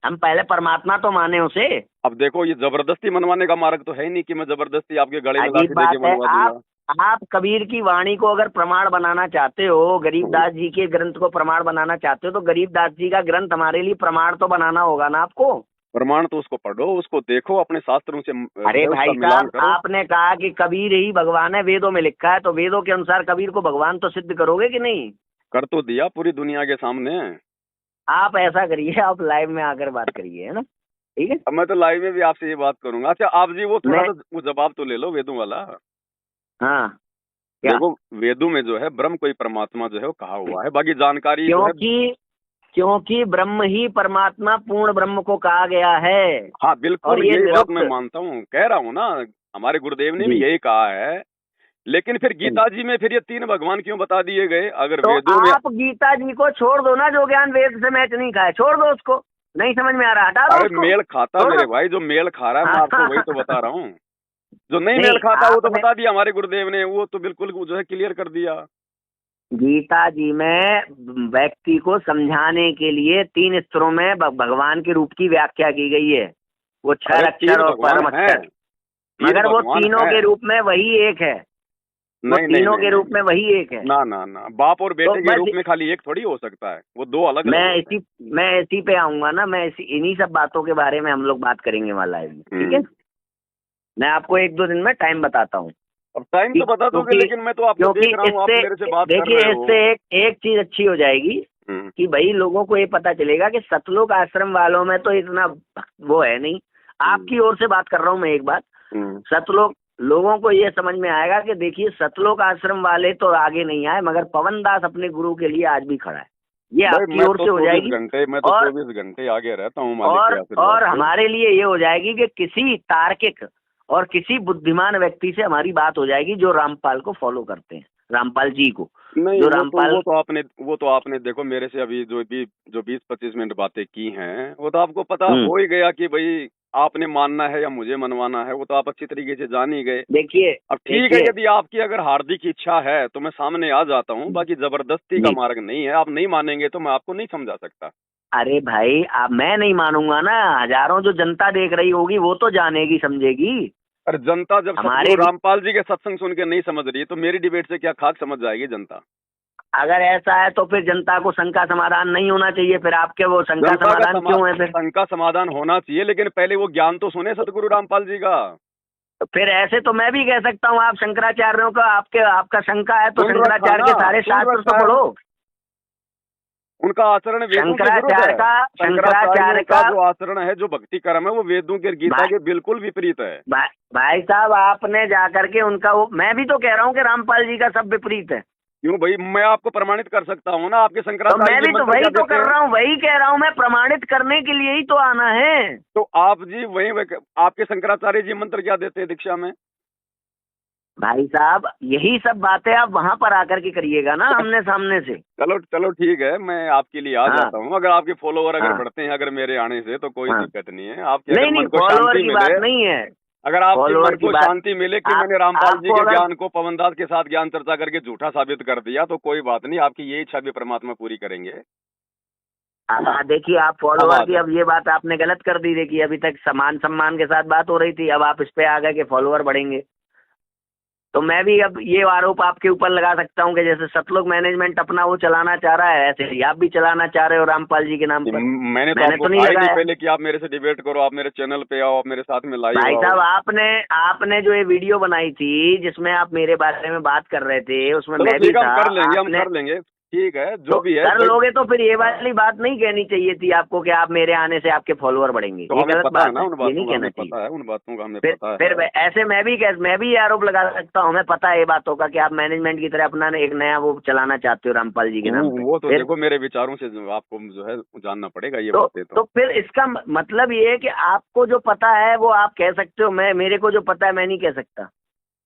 S2: हम पहले परमात्मा तो माने उसे।
S1: अब देखो, ये जबरदस्ती मनवाने का मार्ग तो है ही नहीं कि मैं जबरदस्ती आपके गले में
S2: अजीब
S1: लाठी
S2: बात
S1: देके
S2: है।
S1: मनवा दूंगा।
S2: आप कबीर की वाणी को अगर प्रमाण बनाना चाहते हो, गरीबदास जी के ग्रंथ को प्रमाण बनाना चाहते हो, तो गरीबदास जी का ग्रंथ हमारे लिए प्रमाण तो बनाना होगा ना आपको।
S1: प्रमाण तो उसको पढ़ो, उसको देखो, अपने शास्त्रों से
S2: अरे
S1: उसका
S2: भाई
S1: मिलान
S2: साहब,
S1: करो।
S2: आपने कहा कि कबीर ही भगवान है, वेदों में लिखा है, तो वेदों के अनुसार कबीर को भगवान तो सिद्ध करोगे कि नहीं?
S1: कर तो दिया पूरी दुनिया के सामने।
S2: आप ऐसा करिए, आप लाइव में आकर बात करिए, है ना? ठीक है।
S1: अब मैं तो लाइव में भी आपसे ये बात करूंगा। अच्छा आप जी वो थोड़ा
S2: मैं
S1: सा वो जवाब तो ले लो वेदों वाला।
S2: हाँ, क्या?
S1: देखो, वेदों में जो है ब्रह्म कोई परमात्मा जो है वो कहा हुआ है, बाकी जानकारी जो है।
S2: क्योंकि ब्रह्म ही परमात्मा पूर्ण ब्रह्म को कहा गया है।
S1: हाँ
S2: और
S1: बिल्कुल,
S2: ये
S1: यही बात मैं
S2: निरुक्त
S1: मानता हूँ, कह रहा हूँ ना, हमारे गुरुदेव ने भी
S2: जी।
S1: यही कहा है। लेकिन फिर गीता जी में फिर ये 3 भगवान क्यों बता दिए गए अगर
S2: तो
S1: वेदों में?
S2: आप गीता जी को छोड़ दो ना, जो ज्ञान वेद से मैच नहीं खाए, छोड़ दो उसको। नहीं समझ में आ रहा, हटा दो
S1: अरे
S2: उसको,
S1: मेल खाता
S2: छोड़
S1: मेरे
S2: दो।
S1: भाई, जो मेल खा रहा है मैं आपको वही तो बता रहा हूँ। जो नहीं
S2: नहीं,
S1: मेल खाता वो तो
S2: आपने
S1: बता दिया हमारे गुरुदेव ने, वो तो बिल्कुल जो है क्लियर कर दिया।
S2: गीता जी में व्यक्ति को समझाने के लिए 3 स्तरों में भगवान के रूप की व्याख्या की गई है। वो 6
S1: अरे
S2: अक्षर
S1: 3
S2: और
S1: भगवान
S2: परम
S1: है,
S2: अक्षर,
S1: 3
S2: मगर वो
S1: भगवान
S2: तीनों
S1: है।
S2: के रूप में वही एक है। वो
S1: नहीं नहीं
S2: तीनों
S1: नहीं
S2: के
S1: नहीं
S2: रूप में वही एक है।
S1: ना ना ना, बाप और
S2: तो
S1: बेटे के
S2: बस
S1: रूप में खाली एक थोड़ी हो सकता है, वो 2 अलग अलग होते हैं।
S2: मैं इसी पे आऊंगा ना, मैं इन्हीं सब बातों के बारे में हम लोग बात करेंगे वाला है, ठीक है। मैं आपको 1-2 दिन में टाइम बताता हूँ।
S1: अब टाइम तो बता दोगे,
S2: क्योंकि
S1: लेकिन मैं तो आपको
S2: क्योंकि
S1: देख रहा हूँ, आप
S2: इससे
S1: मेरे से बात कर
S2: देखिए,
S1: रहे हो।
S2: इससे एक चीज अच्छी हो जाएगी
S1: हम्म,
S2: कि भाई लोगों को ये पता चलेगा कि सतलोक आश्रम वालों में तो इतना वो है नहीं। आपकी ओर से बात कर रहा हूँ मैं एक बात।
S1: हम्म।
S2: सतलोक लोगों को ये समझ में आएगा कि देखिए, सतलोक आश्रम वाले तो आगे नहीं आए, मगर पवन दास अपने गुरु के लिए आज भी खड़ा है। ये
S1: भाई
S2: आपकी
S1: मैं
S2: ओर
S1: तो
S2: से हो
S1: 24
S2: जाएगी।
S1: घंटे मैं तो
S2: और
S1: 24 घंटे आगे रहता हूँ मालिक के आशीर्वाद
S2: और
S1: से।
S2: हमारे लिए ये हो जाएगी कि किसी तार्किक और किसी बुद्धिमान व्यक्ति से हमारी बात हो जाएगी जो रामपाल को फॉलो करते हैं, रामपाल जी को।
S1: नहीं,
S2: जो
S1: वो
S2: रामपाल
S1: तो आपने देखो मेरे से अभी जो 20-25 मिनट बातें की हैं, वो तो आपको पता
S2: हम्म।
S1: हो ही गया कि भाई आपने मानना है या मुझे मनवाना है, वो तो आप अच्छी तरीके से जान ही गए।
S2: देखिए
S1: अब ठीक है,
S2: देखिए
S1: यदि आपकी अगर हार्दिक इच्छा है तो मैं सामने आ जाता हूँ, बाकी जबरदस्ती का
S2: जी।
S1: मार्ग नहीं है। आप नहीं मानेंगे तो मैं आपको नहीं समझा सकता।
S2: अरे भाई, आप मैं नहीं मानूंगा ना, हजारों जो जनता देख रही होगी वो तो जानेगी, समझेगी।
S1: अरे जनता जब
S2: हमारे
S1: सतगुरु रामपाल जी के सत्संग सुन के नहीं समझ रही तो मेरी डिबेट से क्या खाक समझ जाएगी जनता?
S2: अगर ऐसा है तो फिर जनता को शंका समाधान नहीं होना चाहिए, फिर आपके वो शंका
S1: जनता का
S2: समाधान क्यों है फिर?
S1: शंका समाधान होना चाहिए, लेकिन पहले वो ज्ञान तो सुने सतगुरु रामपाल जी का।
S2: तो फिर ऐसे तो मैं भी कह सकता हूँ, आप शंकराचार्यों का आपका शंका है तो
S1: सुन रखा
S2: शंकराचार्य
S1: ना,
S2: के सारे
S1: सुन
S2: शास्त्र तो
S1: रखा है।
S2: पढ़ो।
S1: उनका आचरण वेदों के विरुद्ध
S2: शंकराचार्य
S1: है।
S2: का
S1: शंकराचार्यों का जो आचरण है, जो भक्ति कर्म है, वो वेदों के गीता
S2: भाई
S1: के बिल्कुल विपरीत है।
S2: भाई साहब, आपने जाकर के उनका वो, मैं भी तो कह रहा हूँ कि रामपाल जी का सब विपरीत है।
S1: क्यों भाई, मैं आपको प्रमाणित कर सकता हूँ ना, आपके
S2: तो
S1: शंकराचार्य
S2: मैं
S1: जी
S2: भी तो
S1: मंत्र
S2: वही
S1: क्या
S2: तो
S1: देते
S2: कर
S1: हैं?
S2: रहा हूँ, वही कह रहा हूँ, मैं प्रमाणित करने के लिए ही तो आना है।
S1: तो आप जी आपके शंकराचार्य जी मंत्र क्या देते हैं दीक्षा में?
S2: भाई साहब, यही सब बातें आप वहां पर आकर के करिएगा ना, आमने सामने से।
S1: चलो चलो ठीक है, मैं आपके लिए आ
S2: हाँ
S1: जाता हूँ। अगर आपके फॉलोवर अगर
S2: हाँ
S1: बढ़ते हैं अगर मेरे आने से, तो कोई
S2: हाँ।
S1: दिक्कत नहीं है। आपके
S2: नहीं
S1: अगर
S2: नहीं,
S1: मन को
S2: फॉलोवर
S1: शांति
S2: की
S1: मिले,
S2: बात नहीं है।
S1: अगर आपके
S2: फॉलोवर
S1: मन
S2: की
S1: को
S2: बात,
S1: शांति मिले कि
S2: आप
S1: मैंने रामपाल जी
S2: आपको
S1: के
S2: अगर
S1: ज्ञान को पवनदास के साथ ज्ञान चर्चा करके झूठा साबित कर दिया, तो कोई बात नहीं, आपकी ये इच्छा भी परमात्मा पूरी करेंगे।
S2: देखिए, आप
S1: अब
S2: फॉलोवर
S1: आ
S2: की,
S1: जाओ।
S2: अब ये बात आपने गलत कर दी। देखिए, अभी तक समान सम्मान के साथ बात हो रही थी, अब आप इस पे आ गए कि फॉलोवर बढ़ेंगे। तो मैं भी अब ये आरोप आपके ऊपर लगा सकता हूँ कि जैसे सतलोक मैनेजमेंट अपना वो चलाना चाह रहा है, ऐसे ही आप भी चलाना चाह रहे हो रामपाल जी के नाम पर।
S1: मैंने तो आपको
S2: नहीं
S1: कहा ही नहीं
S2: लगाया।
S1: पहले कि आप मेरे से डिबेट करो, आप मेरे चैनल पे आओ, आप मेरे साथ में लाइव
S2: भाई
S1: आओ।
S2: साहब, आपने जो ये वीडियो बनाई थी जिसमें आप मेरे बारे में बात कर रहे थे, उसमें
S1: चलो
S2: मैं भी
S1: ठीक है,
S2: था।
S1: हम कर लेंगे, ठीक है, जो
S2: तो
S1: भी है
S2: कर लोगे तो फिर ये वाली बात नहीं कहनी चाहिए थी आपको कि आप मेरे आने से आपके फॉलोअर बढ़ेंगे।
S1: तो
S2: ये
S1: हमें
S2: गलत
S1: पता है
S2: बात
S1: ना
S2: है,
S1: उन
S2: ये
S1: बातों
S2: नहीं
S1: का,
S2: कहना
S1: हमें
S2: चाहिए।
S1: पता है उन बातों का, हमें
S2: फिर
S1: पता
S2: फिर
S1: है।
S2: ऐसे मैं भी आरोप लगा सकता हूँ, हमें पता है ये बातों का कि आप मैनेजमेंट की तरह अपना एक नया वो चलाना चाहते हो रामपाल जी के नाम पे।
S1: वो तो
S2: फिर
S1: देखो मेरे विचारों से आपको जो है जानना पड़ेगा ये
S2: तो
S1: बातें तो।
S2: फिर इसका मतलब ये है कि आपको जो पता है वो आप कह सकते हो, मेरे को जो पता है मैं नहीं कह सकता।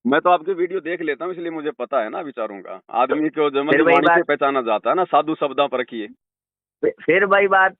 S1: मैं तो आपकी वीडियो देख लेता हूँ, इसलिए मुझे पता है ना विचारों का। आदमी को
S2: फिर
S1: जमली
S2: वही
S1: वाणी से
S2: बात
S1: पहचाना जाता है ना, साधु शब्दा परखिए।
S2: फिर वही बात,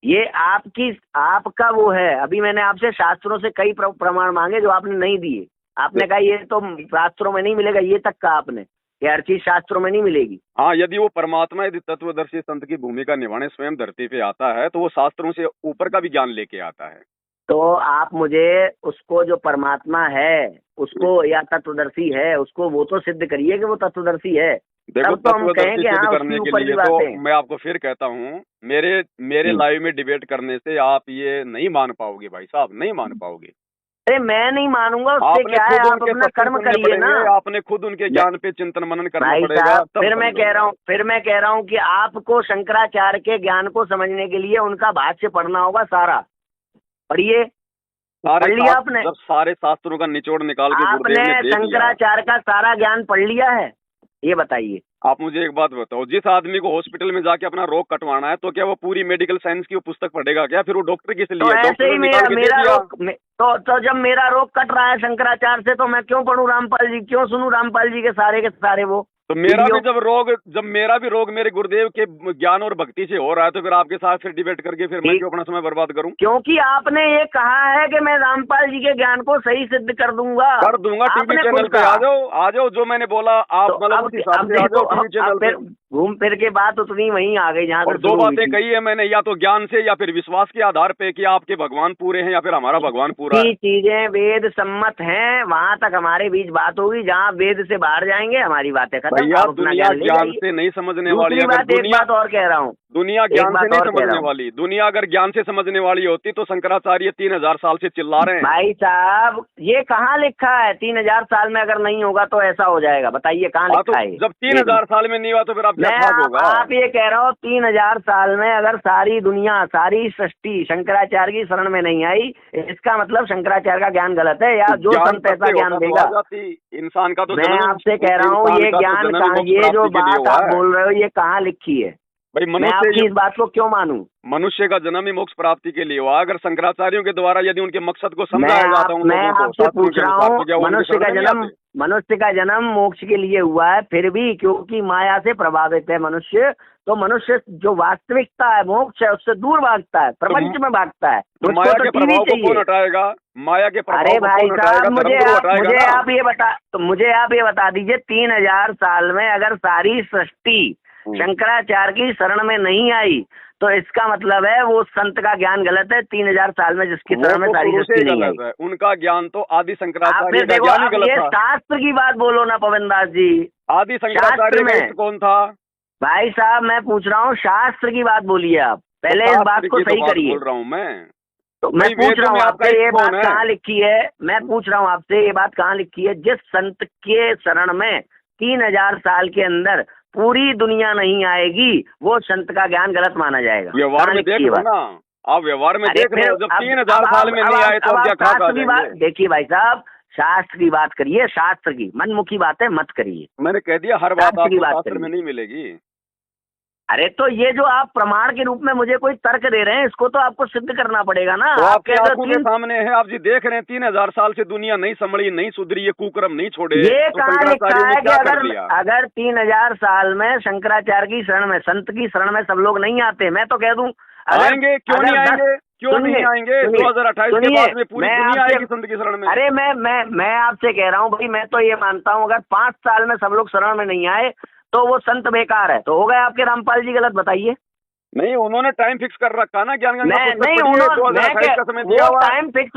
S2: ये आपका वो है। अभी मैंने आपसे शास्त्रों से कई प्रमाण मांगे जो आपने नहीं दिए। आपने कहा ये तो शास्त्रों में नहीं मिलेगा, ये तक कहा आपने। ये हर चीज शास्त्रों में नहीं मिलेगी।
S1: हाँ, यदि वो परमात्मा यदि तत्वदर्शी संत की भूमिका निभाने स्वयं धरती पे आता है तो वो शास्त्रों से ऊपर का भी ज्ञान लेके आता है।
S2: तो आप मुझे उसको, जो परमात्मा है उसको या तत्वदर्शी है उसको, वो तो सिद्ध करिए कि वो तत्वदर्शी है।
S1: देखो,
S2: तब तो हम कहें
S1: तत्वदर्शी
S2: कि
S1: सिद्ध
S2: हाँ
S1: करने
S2: उसकी
S1: के
S2: ऊपर
S1: लिए
S2: की
S1: तो
S2: बातें।
S1: मैं आपको फिर कहता हूँ, मेरे लाइव में डिबेट करने से आप ये नहीं मान पाओगे भाई साहब, नहीं मान पाओगे।
S2: अरे मैं नहीं मानूंगा, उससे
S1: आपने
S2: क्या है,
S1: खुद
S2: आप
S1: उनके
S2: अपना
S1: सत्संग
S2: कर्म
S1: सुनने
S2: करिए ना।
S1: पड़ेंगे, आपने खुद उनके ज्ञान पे चिंतन मनन करना
S2: भाई
S1: पड़ेगा,
S2: साहब,
S1: तब
S2: फिर मैं कह रहा हूँ कि आपको शंकराचार्य के ज्ञान को समझने के लिए उनका भाष्य पढ़ना होगा सारा। पढ़िए, पढ़ लिया आपने?
S1: जब सारे शास्त्रों का निचोड़ निकाल के गुरुदेव
S2: आपने
S1: ने दे दिया।
S2: शंकराचार्य का सारा ज्ञान पढ़ लिया है? ये बताइए।
S1: आप मुझे एक बात बताओ, जिस आदमी को हॉस्पिटल में जाके अपना रोग कटवाना है तो क्या वो पूरी मेडिकल साइंस की वो पुस्तक पढ़ेगा क्या? फिर वो डॉक्टर किस लिए?
S2: तो ऐसे
S1: डॉक्टर
S2: ही
S1: ने निकाल के दे
S2: मेरा
S1: दिया।
S2: रोग तो जब मेरा रोग कट रहा है शंकराचार्य से, तो मैं क्यों पढ़ूं रामपाल जी, क्यों सुनूं रामपाल जी के सारे वो
S1: तो मेरा भी
S2: वीडियो?
S1: जब मेरा भी रोग मेरे गुरुदेव के ज्ञान और भक्ति से हो रहा है तो फिर आपके साथ फिर डिबेट करके फिर मैं क्यों अपना समय बर्बाद करूं?
S2: क्योंकि आपने ये कहा है कि मैं रामपाल जी के ज्ञान को सही सिद्ध कर दूंगा।
S1: टीवी चैनल पे आ जाओ, जो मैंने बोला आप
S2: तो
S1: मतलब उस हिसाब से आ जाओ टीवी चैनल पे।
S2: घूम फिर के बात उतनी वहीं आ गई जहाँ
S1: और दो बातें कही है मैंने, या तो ज्ञान से या फिर विश्वास के आधार पे कि आपके भगवान पूरे हैं या फिर हमारा भगवान पूरा है।
S2: चीजें वेद सम्मत हैं, वहाँ तक हमारे बीच बात होगी। जहाँ वेद से बाहर जाएंगे हमारी बातें खत्म।
S1: भैया, दुनिया ज्ञान से नहीं समझने वाली।
S2: एक बात और कह रहा हूँ,
S1: दुनिया ज्ञान से नहीं समझने वाली। दुनिया अगर ज्ञान से समझने वाली होती तो शंकराचार्य 3000 साल से चिल्ला रहे हैं।
S2: भाई साहब, ये कहाँ लिखा है 3000 साल में अगर नहीं होगा तो ऐसा हो जाएगा? बताइए कहाँ लिखा है?
S1: जब 3000 साल में नहीं हुआ तो फिर आप क्या होगा?
S2: आप ये कह रहा हो 3000 साल में अगर सारी दुनिया, सारी सृष्टि शंकराचार्य की शरण में नहीं आई, इसका मतलब शंकराचार्य का ज्ञान गलत है, या जो संत ऐसा ज्ञान देगा।
S1: इंसान का तो
S2: मैं आपसे कह रहा हूँ ये ज्ञान कहाँ, ये जो बात आप बोल रहे हो ये कहाँ लिखी है?
S1: भाई,
S2: मैं आपकी इस बात को क्यों मानूं?
S1: मनुष्य का जन्म ही मोक्ष प्राप्ति के लिए हुआ। अगर शंकराचार्यों के द्वारा यदि उनके मकसद को समझाया जाता हूँ,
S2: मैं आपसे पूछ रहा हूँ, मनुष्य का जन्म मोक्ष के लिए हुआ है, फिर भी क्योंकि माया से प्रभावित है मनुष्य, तो मनुष्य जो वास्तविकता है, मोक्ष है, उससे दूर भागता है, प्रपंच में भागता है।
S1: तो माया के प्रभाव को कौन हटाएगा? माया के प्रभाव
S2: अरे भाई साहब, मुझे आप ये बता दीजिए, 3000 साल में अगर सारी सृष्टि शंकराचार्य की शरण में नहीं आई तो इसका मतलब है वो संत का ज्ञान गलत है। 3000 साल में जिसकी शरण में सारी सृष्टि नहीं आई,
S1: उनका ज्ञान तो आदि शंकराचार्य का
S2: ज्ञान
S1: ही गलत था।
S2: शास्त्र की बात बोलो ना पवन दास जी।
S1: आदि शंकराचार्य में कौन था?
S2: भाई साहब, मैं पूछ रहा हूँ, शास्त्र की बात बोलिए आप। पहले इस बात को सही करिए।
S1: बोल रहा हूँ मैं,
S2: तो मैं पूछ रहा हूँ आपसे ये बात कहाँ लिखी है? मैं पूछ रहा हूँ आपसे ये बात कहाँ लिखी है? जिस संत के शरण में 3000 साल के अंदर पूरी दुनिया नहीं आएगी, वो संत का ज्ञान गलत माना जाएगा।
S1: व्यवहार में देख लो ना, आप व्यवहार में देख रहे हो। जब 3000 साल में नहीं आए तो क्या शास्त्र की बात?
S2: देखिए भाई साहब, शास्त्र की बात करिए, शास्त्र की, मनमुखी बातें मत करिए।
S1: मैंने कह दिया, हर बात आपको शास्त्र में नहीं मिलेगी।
S2: अरे तो ये जो आप प्रमाण के रूप में मुझे कोई तर्क दे रहे हैं, इसको तो आपको सिद्ध करना पड़ेगा ना।
S1: तो आपके आंखों के सामने है, आप जी देख रहे हैं, 3000 साल से दुनिया नहीं संभली, नहीं सुधरी, ये कुकर्म नहीं छोड़े।
S2: ये
S1: तो
S2: कहाँ लिखा है कि अगर 3000 साल में शंकराचार्य की शरण में, संत की शरण में सब लोग नहीं आते? मैं तो कह दूं
S1: आएंगे, क्यों नहीं आएंगे? क्यों नहीं आएंगे? 2028 के बाद में पूरी दुनिया आएगी संत की शरण में।
S2: अरे मैं आपसे कह रहा हूँ भाई, मैं तो ये मानता हूँ अगर 5 साल में सब लोग शरण में नहीं आए तो वो संत बेकार है। तो हो गए आपके रामपाल जी गलत? बताइए।
S1: नहीं, उन्होंने टाइम फिक्स कर रखा ना ज्ञान गंगा
S2: नहीं, वो टाइम फिक्स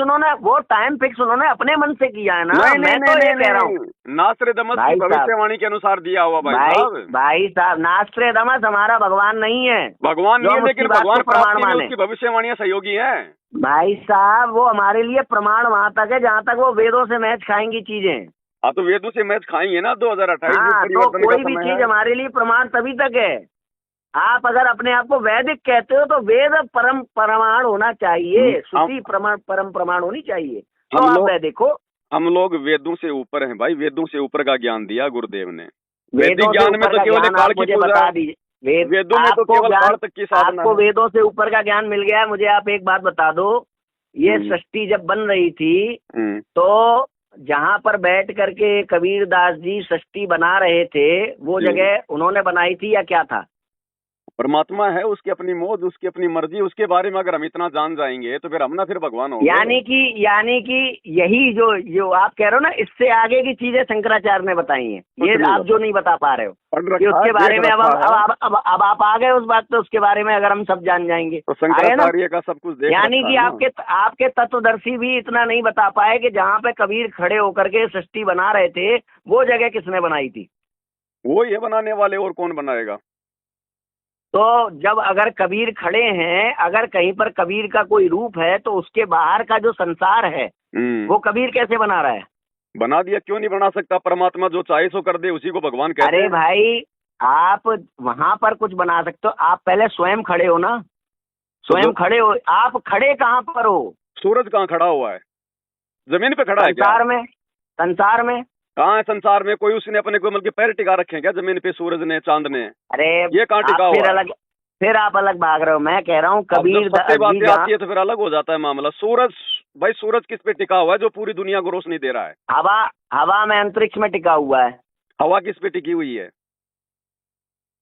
S2: उन्होंने अपने मन से किया है ना। मैं तो ये कह रहा हूँ,
S1: नास्त्रेदमस की भविष्यवाणी के अनुसार दिया हुआ।
S2: भाई साहब, नास्त्रेदमस हमारा भगवान नहीं है।
S1: भगवान नहीं है, लेकिन भगवान प्रमाण माने, उसकी भविष्यवाणियां सहयोगी है।
S2: भाई साहब, वो हमारे लिए प्रमाण वहाँ तक है जहाँ तक वो वेदों से मैच खाएंगी चीजें।
S1: हाँ, तो वेदों से मैच खाएंगे ना 2028 में।
S2: तो कोई भी चीज हमारे लिए प्रमाण तभी तक है। आप अगर अपने आप को वैदिक कहते हो तो वेद परम प्रमाण होना चाहिए, श्रुति परम प्रमाण होनी चाहिए। तो आप वैदिक हो।
S1: हम लोग वेदों से ऊपर हैं भाई, वेदों से ऊपर का ज्ञान दिया गुरुदेव ने। वैदिक ज्ञान में तो केवल काल की पूजा, वेदों में तो केवल काल तक की साधना।
S2: आपको वेदों से ऊपर का ज्ञान मिल गया है। मुझे आप एक बात बता दो, ये सृष्टि जब बन रही थी तो जहाँ पर बैठ करके कबीर दास जी सृष्टि बना रहे थे, वो जगह उन्होंने बनाई थी या क्या था?
S1: परमात्मा है, उसकी अपनी मौज, उसकी अपनी मर्जी, उसके बारे में अगर हम इतना जान जाएंगे तो फिर हम ना फिर भगवान हो गए।
S2: यानी कि यही जो आप कह रहे हो ना, इससे आगे की चीजें शंकराचार्य ने बताई हैं, ये आप जो नहीं बता पा रहे हो कि उसके बारे में अब आप आ गए उस बात पे, उसके बारे में अगर हम सब जान जाएंगे
S1: तो शंकराचार्य का सब कुछ देख
S2: यानी कि आपके तत्वदर्शी भी इतना नहीं बता पाए कि जहाँ पे कबीर खड़े होकर के सृष्टि बना रहे थे वो जगह किसने बनाई थी?
S1: वो ये बनाने वाले, और कौन बनाएगा?
S2: तो जब अगर कबीर खड़े हैं, अगर कहीं पर कबीर का कोई रूप है तो उसके बाहर का जो संसार है वो कबीर कैसे बना रहा है?
S1: बना दिया, क्यों नहीं बना सकता? परमात्मा जो चाहे सो कर दे, उसी को भगवान कहते हैं।
S2: अरे भाई, आप वहां पर कुछ बना सकते हो, आप पहले स्वयं खड़े हो ना, स्वयं खड़े हो। आप खड़े कहाँ पर हो?
S1: सूरज कहाँ खड़ा हुआ है? जमीन पे खड़ा है क्या?
S2: संसार में
S1: कहाँ है? संसार में कोई उसने अपने को मतलब पैर टिका रखे हैं क्या जमीन पे? सूरज ने, चांद ने?
S2: अरे
S1: ये कहाँ टिका हुआ है?
S2: फिर आप अलग भाग रहे हो। मैं कह रहा हूँ कबीर
S1: बातें आती है तो फिर अलग हो जाता है मामला। सूरज, भाई सूरज किस पे टिका हुआ है जो पूरी दुनिया को रोशनी दे रहा है?
S2: हवा में, अंतरिक्ष में टिका हुआ है।
S1: हवा किस पे टिकी हुई है?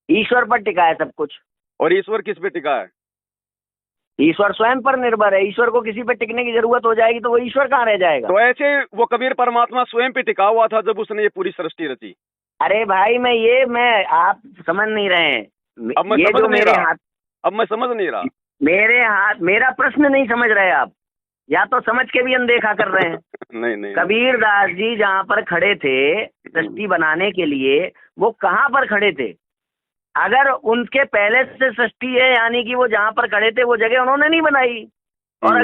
S2: ईश्वर पर टिका है सब कुछ।
S1: और ईश्वर किस पे टिका है?
S2: ईश्वर स्वयं पर निर्भर है। ईश्वर को किसी पे टिकने की जरूरत हो जाएगी तो वो ईश्वर कहाँ रह जाएगा?
S1: तो ऐसे वो कबीर परमात्मा स्वयं पे टिका हुआ था जब उसने ये पूरी सृष्टि रची।
S2: अरे भाई, आप समझ नहीं रहे हैं।
S1: अब मैं समझ नहीं रहा।
S2: मेरा प्रश्न नहीं समझ रहे आप, या तो समझ के भी अनदेखा कर रहे हैं।
S1: नहीं।
S2: कबीर दास जी जहाँ पर खड़े थे सृष्टि बनाने के लिए, वो कहाँ पर खड़े थे? अगर उनके पहले से सृष्टि है, यानी कि वो जहाँ पर खड़े थे वो जगह उन्होंने नहीं बनाई, और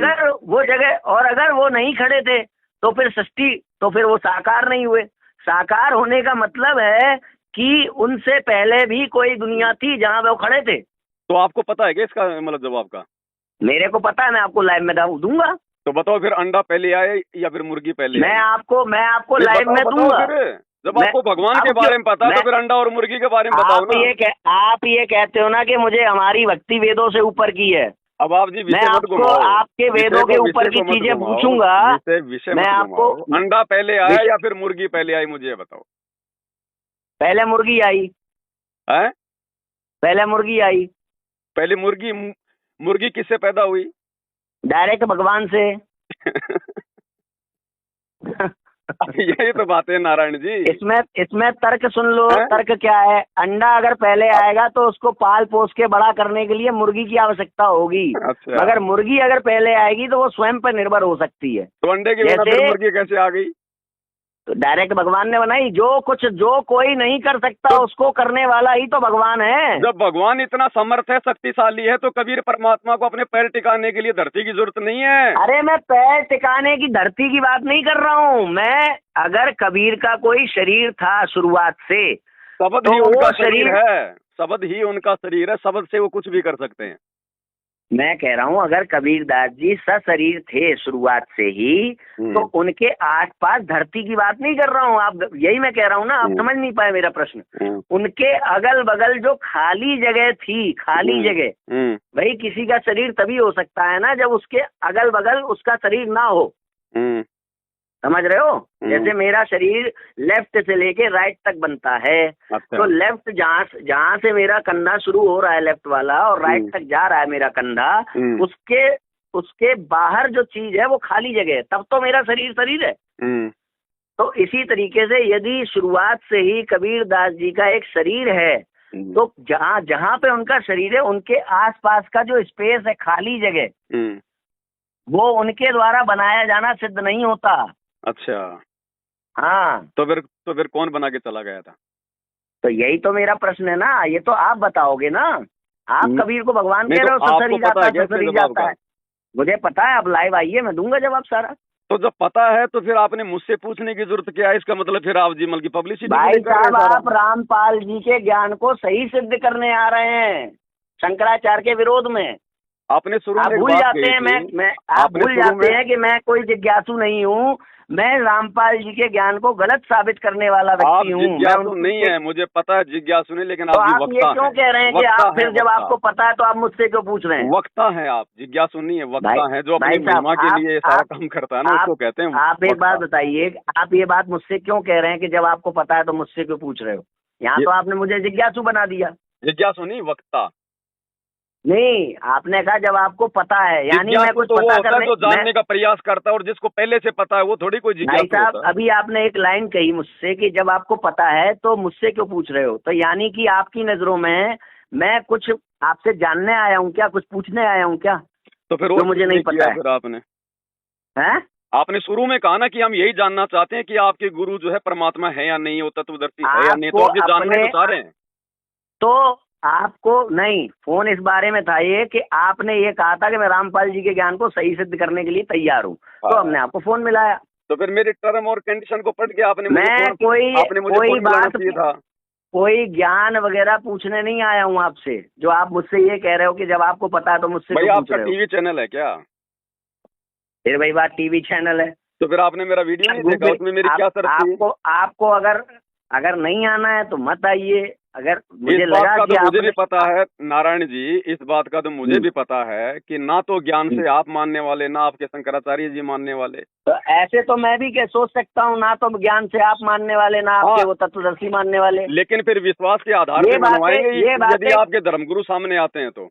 S2: अगर वो नहीं खड़े थे तो फिर सृष्टि, तो फिर वो साकार नहीं हुए। साकार होने का मतलब है कि उनसे पहले भी कोई दुनिया थी जहाँ वो खड़े थे।
S1: तो आपको पता है क्या इसका मतलब जवाब का?
S2: मेरे को पता है, मैं आपको लाइव में दूंगा।
S1: तो बताओ फिर, अंडा पहले आए या फिर मुर्गी पहले?
S2: मैं आपको लाइव में दूंगा।
S1: जब आपको भगवान के बारे में पता तो फिर अंडा और मुर्गी के बारे में बताओ ना।
S2: आप ये कहते हो ना कि मुझे हमारी भक्ति वेदों से ऊपर की है।
S1: अब आप जी
S2: मैं आपको आपके वेदों के ऊपर की चीजें पूछूंगा।
S1: मैं आपको, अंडा पहले आया या फिर मुर्गी पहले आई, मुझे बताओ।
S2: पहले मुर्गी आई
S1: है?
S2: पहले मुर्गी आई।
S1: पहले मुर्गी किससे पैदा हुई?
S2: डायरेक्ट भगवान से।
S1: यही तो बात है नारायण जी।
S2: इसमें तर्क सुन लो। तर्क क्या है? अंडा अगर पहले आएगा तो उसको पाल पोस के बड़ा करने के लिए मुर्गी की आवश्यकता होगी।
S1: अच्छा।
S2: मगर मुर्गी अगर पहले आएगी तो वो स्वयं पर निर्भर हो सकती है।
S1: तो अंडे के बिना फिर मुर्गी कैसे आ गई?
S2: तो डायरेक्ट भगवान ने बनाई। जो कोई नहीं कर सकता तो उसको करने वाला ही तो भगवान है।
S1: जब भगवान इतना समर्थ है, शक्तिशाली है, तो कबीर परमात्मा को अपने पैर टिकाने के लिए धरती की जरूरत नहीं है।
S2: अरे मैं पैर टिकाने की, धरती की बात नहीं कर रहा हूँ मैं। अगर कबीर का कोई शरीर था शुरुआत से,
S1: शब्द ही उनका शरीर है। शब्द ही उनका शरीर है। शब्द से वो कुछ भी कर सकते हैं।
S2: मैं कह रहा हूँ अगर कबीरदास जी सशरीर थे शुरुआत से ही, तो उनके आसपास, धरती की बात नहीं कर रहा हूँ, आप यही मैं कह रहा हूँ ना, आप समझ नहीं पाए मेरा प्रश्न। उनके अगल बगल जो खाली जगह थी, खाली जगह, भाई किसी का शरीर तभी हो सकता है ना जब उसके अगल बगल उसका शरीर ना हो। समझ रहे हो? जैसे मेरा शरीर लेफ्ट से लेके राइट तक बनता है। अच्छा। तो लेफ्ट जहाँ से मेरा कंधा शुरू हो रहा है, लेफ्ट वाला, और राइट तक जा रहा है मेरा कंधा, उसके बाहर जो चीज है वो खाली जगह है, तब तो मेरा शरीर है। तो इसी तरीके से यदि शुरुआत से ही कबीर दास जी का एक शरीर है, तो जहाँ पे उनका शरीर है उनके आसपास का जो स्पेस है, खाली जगह, वो उनके द्वारा बनाया जाना सिद्ध नहीं होता। अच्छा। हाँ। तो फिर कौन बना के चला गया था? तो यही तो मेरा प्रश्न है ना, ये तो आप बताओगे ना। आप कबीर को भगवान कह रहे हो, ससुरी जाता है। मुझे पता है, आप लाइव आइए, मैं दूंगा जवाब सारा। तो जब पता है तो फिर आपने मुझसे पूछने की जरूरत क्या है? इसका मतलब फिर आप जी मतलब की पब्लिसिटी। भाई साहब, आप रामपाल जी के ज्ञान को सही सिद्ध करने आ रहे हैं शंकराचार्य के विरोध में। आपने शुरू में भूल जाते हैं, आप भूल जाते हैं कि मैं कोई जिज्ञासु नहीं हूँ। मैं रामपाल जी के ज्ञान को गलत साबित करने वाला व्यक्ति हूँ। जिज्ञासु नहीं है, मुझे पता है जिज्ञासु नहीं, लेकिन तो आप ये क्यों कह रहे हैं कि आप फिर जब आपको पता है तो आप मुझसे क्यों पूछ रहे हैं? वक्ता है आप, जिज्ञासु नहीं है, वक्ता है जो अपनी महिमा के लिए सारा काम करता है ना, उसको कहते हैं। आप एक बात बताइए, आप ये बात मुझसे क्यों कह रहे हैं कि जब आपको पता है तो मुझसे क्यों पूछ रहे हो? यहाँ तो आपने मुझे जिज्ञासु बना दिया। जिज्ञासु नहीं, वक्ता। नहीं, आपने कहा जब आपको पता है, यानी मैं
S1: जिज्ञासु
S2: कुछ
S1: तो वो
S2: पता
S1: होता है
S2: करने
S1: जो जानने का प्रयास करता है, और जिसको पहले से पता है वो थोड़ी कोई
S2: भाई
S1: जिज्ञासु
S2: साहब,
S1: होता है।
S2: अभी आपने एक लाइन कही मुझसे कि जब आपको पता है तो मुझसे क्यों पूछ रहे हो, तो यानी कि आपकी नजरों में मैं कुछ आपसे जानने आया हूँ क्या, कुछ पूछने आया हूँ क्या,
S1: तो फिर
S2: जो
S1: और
S2: मुझे
S1: क्यों
S2: नहीं
S1: नहीं
S2: पता
S1: किया फिर आपने?
S2: है?
S1: आपने शुरू में कहा ना कि हम यही जानना चाहते हैं कि आपके गुरु जो है परमात्मा है या नहीं, वो तत्वदर्शी है या नहीं,
S2: आपको
S1: तो आप ये जानना ही
S2: अपने
S1: तो चाह रहे हैं।
S2: तो आपको नहीं, फोन इस बारे में था ये कि आपने ये कहा था कि मैं रामपाल जी के ज्ञान को सही सिद्ध करने के लिए तैयार हूँ, तो
S1: हाँ,
S2: हमने आपको फोन मिलाया।
S1: तो फिर मेरी टर्म और कंडीशन को पढ़ के
S2: मैं कोई
S1: आपने मुझे
S2: कोई
S1: फोन मिलाना
S2: बात
S1: चाहिए था।
S2: कोई ज्ञान वगैरह पूछने नहीं आया हूँ आपसे, जो आप मुझसे ये कह रहे हो कि जब आपको पता है तो मुझसे
S1: भाई
S2: क्यों पूछ
S1: आपका
S2: रहे हो।
S1: टीवी चैनल है क्या?
S2: फिर वही बात, टीवी चैनल है।
S1: तो फिर आपने मेरा वीडियो नहीं देखा, उसमें मेरी क्या शर्त थी?
S2: आपको आपको अगर अगर नहीं आना है तो मत आइए। अगर
S1: इस
S2: मुझे
S1: बात
S2: लगा
S1: का
S2: कि
S1: तो मुझे भी
S2: आपने
S1: पता है नारायण जी, इस बात का तो मुझे भी पता है कि ना तो ज्ञान
S2: हम्म,
S1: से आप मानने वाले, ना आपके शंकराचार्य जी मानने वाले।
S2: तो ऐसे तो मैं भी क्या सोच सकता हूँ, ना तो ज्ञान से आप मानने वाले, ना आपके
S1: हाँ,
S2: वो तत्वदर्शी मानने वाले।
S1: लेकिन फिर विश्वास के आधार
S2: ये
S1: पे
S2: बातें
S1: मनवाएंगे
S2: ये
S1: यदि
S2: बातें
S1: आपके धर्मगुरु सामने आते हैं तो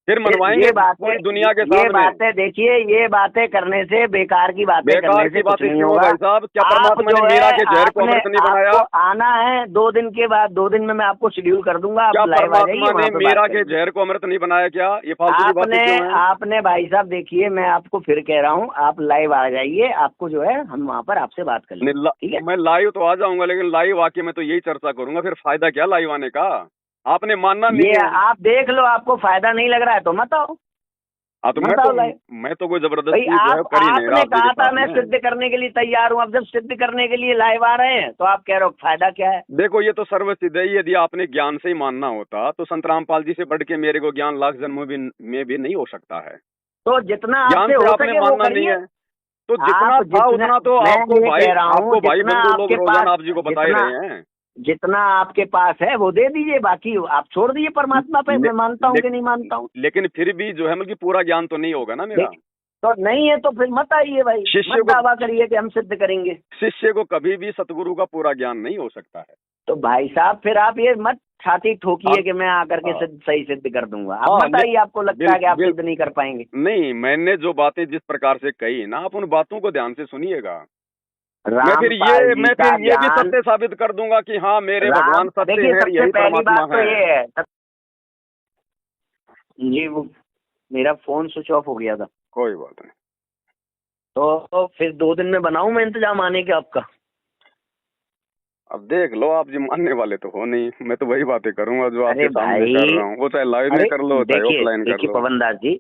S1: फिर
S2: फिर
S1: मनवाएंगे
S2: ये बातें
S1: पूरी दुनिया के
S2: ये
S1: सामने।
S2: बातें देखिए, ये बातें करने से, बेकार की बातें
S1: बेकार
S2: करने
S1: की
S2: से कुछ
S1: बातें
S2: नहीं
S1: क्यों
S2: होगा।
S1: भाई साहब? क्या
S2: आप
S1: परमात्मा ने
S2: जो
S1: मीरा
S2: है
S1: के जहर को
S2: आपने
S1: अमृत नहीं बनाया?
S2: आपको आना है 2 दिन के बाद, 2 दिन में मैं आपको शेड्यूल कर दूंगा, आप
S1: क्या
S2: लाइव आ जाइए,
S1: परमात्मा ने
S2: वहाँ पे बात
S1: मीरा के
S2: करेंगे।
S1: जहर को अमृत नहीं बनाया? क्या ये फालतू की बातें
S2: आपने
S1: क्यों हैं?
S2: आपने भाई साहब देखिए, मैं आपको फिर कह रहा हूँ, आप लाइव आ जाइए, आपको जो है हम वहाँ पर आपसे बात कर लेंगे, ठीक है?
S1: मैं लाइव तो आ जाऊंगा, लेकिन लाइव आके मैं तो यही चर्चा करूंगा, फिर फायदा क्या लाइव आने का? आपने मानना नहीं
S2: ये
S1: है।
S2: आप देख लो, आपको फायदा नहीं लग रहा है तो मत आओ,
S1: हाँ, तो
S2: मत आओ लाइव।
S1: मैं तो कोई
S2: भाई
S1: जबरदस्ती जो है
S2: आप
S1: कर ही नहीं रहा
S2: आपने
S1: आप जी के
S2: कहा था
S1: साथ
S2: मैं
S1: में।
S2: सिद्ध करने के लिए तैयार हूँ, अब जब सिद्ध करने के लिए लाइव आ रहे हैं तो आप कह रहे हो फायदा क्या है?
S1: देखो ये तो सर्वसिद्ध है, यदि आपने ज्ञान से ही मानना होता तो संत रामपाल जी से बढ़ के मेरे को ज्ञान लाख जन्मों में भी नहीं हो सकता है।
S2: तो जितना
S1: ज्ञान
S2: आपसे
S1: से
S2: हो
S1: आपने
S2: सके वो
S1: मानना नहीं
S2: करिए।
S1: है, तो जितना
S2: आप
S1: था
S2: जितना
S1: उतना तो
S2: मैं
S1: आपको
S2: ये
S1: भाई,
S2: कह रहा हूँ,
S1: आपको भाई
S2: जितना
S1: बंधु लोग
S2: आपके पास
S1: रोजाना आप जी को बता ही
S2: जितना
S1: रहे हैं।
S2: जितना आपके पास है वो दे दीजिए, बाकी आप छोड़ दीजिए परमात्मा पे,
S1: ले,
S2: मैं मानता हूँ
S1: ले,
S2: कि नहीं मानता हूँ।
S1: लेकिन फिर भी जो है मतलब कि पूरा ज्ञान तो नहीं होगा ना मेरा।
S2: देख, तो नहीं है तो फिर मत आइए भाई,
S1: शिष्य
S2: मत
S1: को
S2: दावा करिए कि हम सिद्ध करेंगे।
S1: शिष्य को कभी भी सतगुरु का पूरा ज्ञान नहीं हो सकता है।
S2: तो भाई साहब फिर आप ये मत छाती ठोकिए
S1: आप
S2: कि मैं आकर के
S1: हाँ,
S2: सही सिद्ध कर दूंगा। आप
S1: हाँ,
S2: मत आइए, आपको लगता है कि आप
S1: बिल
S2: सिद्ध नहीं कर पाएंगे।
S1: नहीं, मैंने जो बातें जिस प्रकार से कही ना, आप उन बातों को ध्यान से सुनिएगा।
S2: रामपाल जी का
S1: मैं भी
S2: ज्ञान
S1: सत्य साबित कर दूंगा कि हाँ मेरे
S2: राम
S1: भगवान सत्य
S2: देखिए,
S1: हैं,
S2: सबसे
S1: यही
S2: पहली
S1: परमात्मा
S2: बात तो
S1: है।
S2: ये है जी, वो मेरा फोन स्विच ऑफ हो गया था,
S1: कोई बात नहीं।
S2: तो फिर 2 दिन में बनाऊं मैं इंतजाम आने के आपका?
S1: अब देख लो, आप जी मानने वाले तो हो नहीं, मैं तो वही बातें करूंगा जो
S2: अरे
S1: आपके सामने
S2: भाई,
S1: कर रहा हूँ, वो चाहे लाइव में
S2: अरे
S1: कर लो चाहे
S2: देखिए
S1: ऑफलाइन कर
S2: देखिए
S1: लो।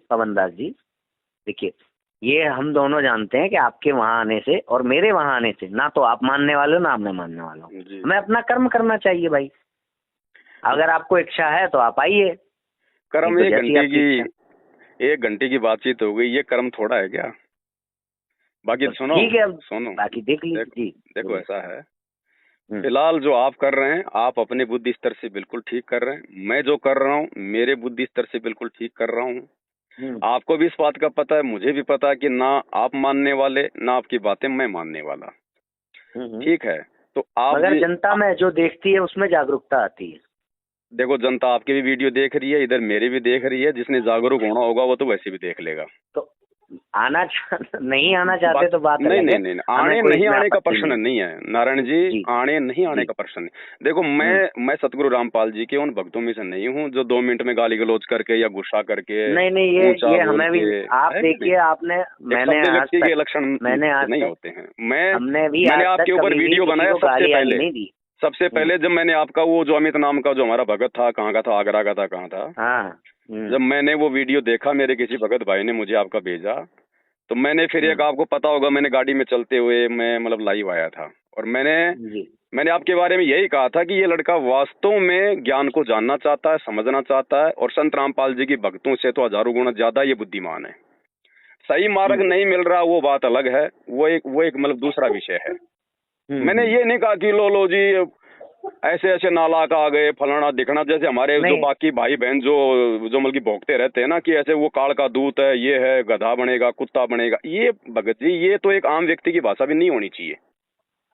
S2: पवन दास जी देखिए, ये हम दोनों जानते हैं कि आपके वहां आने से और मेरे वहां आने से ना तो आप मानने वाले हो ना मैं मानने वाला हूँ।
S1: जी,
S2: हमें अपना कर्म करना चाहिए भाई। अगर आपको इच्छा है तो आप आइए, नहीं
S1: कर्म
S2: तो जैसी आपकी इच्छा।
S1: 1 घंटे की बातचीत हो गई, ये कर्म थोड़ा है क्या? बाकी
S2: तो
S1: सुनो,
S2: ठीक है, अब
S1: सुनो,
S2: बाकी देख लीजिए
S1: देखो,
S2: जी।
S1: देखो
S2: बोलिए।
S1: ऐसा है,
S2: हम्म,
S1: फिलहाल जो आप कर रहे हैं आप अपने बुद्धि स्तर से बिल्कुल ठीक कर रहे हैं, मैं जो कर रहा हूँ मेरे बुद्धि स्तर से बिल्कुल ठीक कर रहा हूँ।
S2: हम्म,
S1: आपको भी इस बात का पता है, मुझे भी पता है कि ना आप मानने वाले ना आपकी बातें मैं मानने वाला।
S2: हम्म।
S1: ठीक है, तो आप
S2: मगर
S1: भी
S2: जनता में जो देखती है उसमें जागरूकता आती है।
S1: देखो, जनता आपकी भी वीडियो देख रही है, इधर मेरी भी देख रही है, जिसने जागरूक होना होगा वो तो वैसे भी देख लेगा।
S2: तो नहीं आना चाहते तो बात
S1: नहीं
S2: अलग
S1: नहीं
S2: है,
S1: नहीं,
S2: हमें
S1: आने
S2: कोई
S1: नहीं
S2: इसमें
S1: आने का
S2: आपत्ति
S1: प्रश्न
S2: नहीं।
S1: नहीं है नारायण जी,
S2: जी
S1: आने नहीं आने
S2: जी।
S1: का प्रश्न नहीं। देखो मैं सतगुरु रामपाल जी के उन भक्तों में से नहीं हूँ जो 2 मिनट में गाली गलौज करके या गुस्सा करके
S2: नहीं नहीं,
S1: ऊंचा
S2: ये
S1: बोल
S2: हमें
S1: के,
S2: भी आप
S1: है कि नहीं?
S2: देखिए, आपने
S1: एक
S2: मैंने
S1: सभ्य
S2: आज
S1: व्यक्ति के
S2: तक
S1: लक्षण
S2: मैंने आज
S1: नहीं
S2: तक
S1: होते हैं।
S2: हमने भी
S1: मैंने
S2: आज तक
S1: आपके ऊपर
S2: कभी भी
S1: वीडियो
S2: किसी
S1: बनाया
S2: को गाली आली नहीं दी।
S1: सबसे पहले जब मैंने आपका वो जो अमित नाम का जो हमारा भगत था, कहाँ का था, आगरा का था, कहाँ था,
S2: हाँ।
S1: जब मैंने वो वीडियो देखा, मेरे किसी भगत भाई ने मुझे आपका भेजा, तो मैंने फिर एक, आपको पता होगा, मैंने गाड़ी में चलते हुए मैं मतलब लाइव आया था और
S2: जी
S1: मैंने आपके बारे में यही कहा था कि ये लड़का वास्तव में ज्ञान को जानना चाहता है, समझना चाहता है, और संत रामपाल जी की भक्तों से तो हजारों गुना ज्यादा ये बुद्धिमान है। सही मार्ग नहीं मिल रहा वो बात अलग है, वो एक मतलब दूसरा विषय है। मैंने ये नहीं कहा कि लो जी ऐसे ऐसे नालाक आ गए, फलाना दिखना, जैसे हमारे जो
S2: नहीं,
S1: बाकी भाई बहन जो मतलब की भोगते रहते हैं ना कि ऐसे वो काल का दूत है, ये है, गधा बनेगा, कुत्ता बनेगा, ये भगत जी ये तो एक आम व्यक्ति की भाषा भी नहीं होनी चाहिए।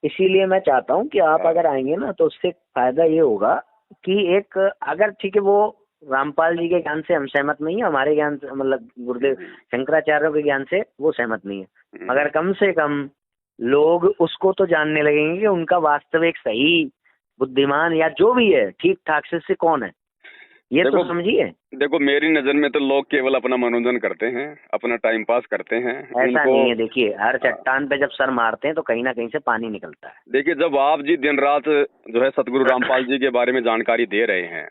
S2: इसीलिए मैं चाहता हूँ कि आप अगर आएंगे ना तो उससे फायदा ये होगा कि एक, अगर ठीक है वो रामपाल जी के ज्ञान से हम सहमत नहीं है, हमारे ज्ञान से मतलब गुरुदेव शंकराचार्यों के ज्ञान से वो सहमत नहीं है। मगर कम से कम लोग उसको तो जानने लगेंगे कि उनका वास्तविक सही बुद्धिमान या जो भी है ठीक ठाक से कौन है, ये तो समझिए।
S1: देखो मेरी नजर में तो लोग केवल अपना मनोरंजन करते हैं, अपना टाइम पास करते हैं।
S2: ऐसा नहीं है, देखिए हर चट्टान पे जब सर मारते हैं तो कहीं ना कहीं से पानी निकलता है।
S1: देखिए जब आप जी दिन रात जो है सतगुरु रामपाल जी के बारे में जानकारी दे रहे हैं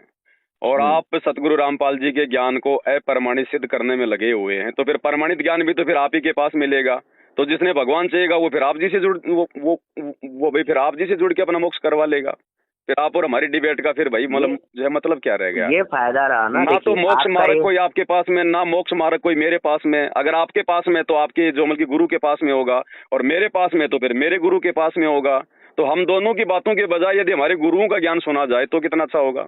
S1: और आप सतगुरु रामपाल जी के ज्ञान को अप्रमाणित सिद्ध करने में लगे हुए हैं, तो फिर प्रमाणित ज्ञान भी तो फिर आप ही के पास मिलेगा। तो जिसने भगवान चाहिएगा वो फिर आप जी से जुड़ वो भाई फिर आप जी से जुड़ के अपना मोक्ष करवा लेगा। फिर आप और हमारी डिबेट का फिर भाई मतलब जो है मतलब क्या रह गया?
S2: ये फायदा रहा ना
S1: तो मोक्ष मार्ग कोई आपके पास में, ना मोक्ष मार्ग कोई मेरे पास में। अगर आपके पास में तो आपके जो मतलब गुरु के पास में होगा, और मेरे पास में तो फिर मेरे गुरु के पास में होगा। तो हम दोनों की बातों के बजाय यदि हमारे गुरुओं का ज्ञान सुना जाए तो कितना अच्छा होगा।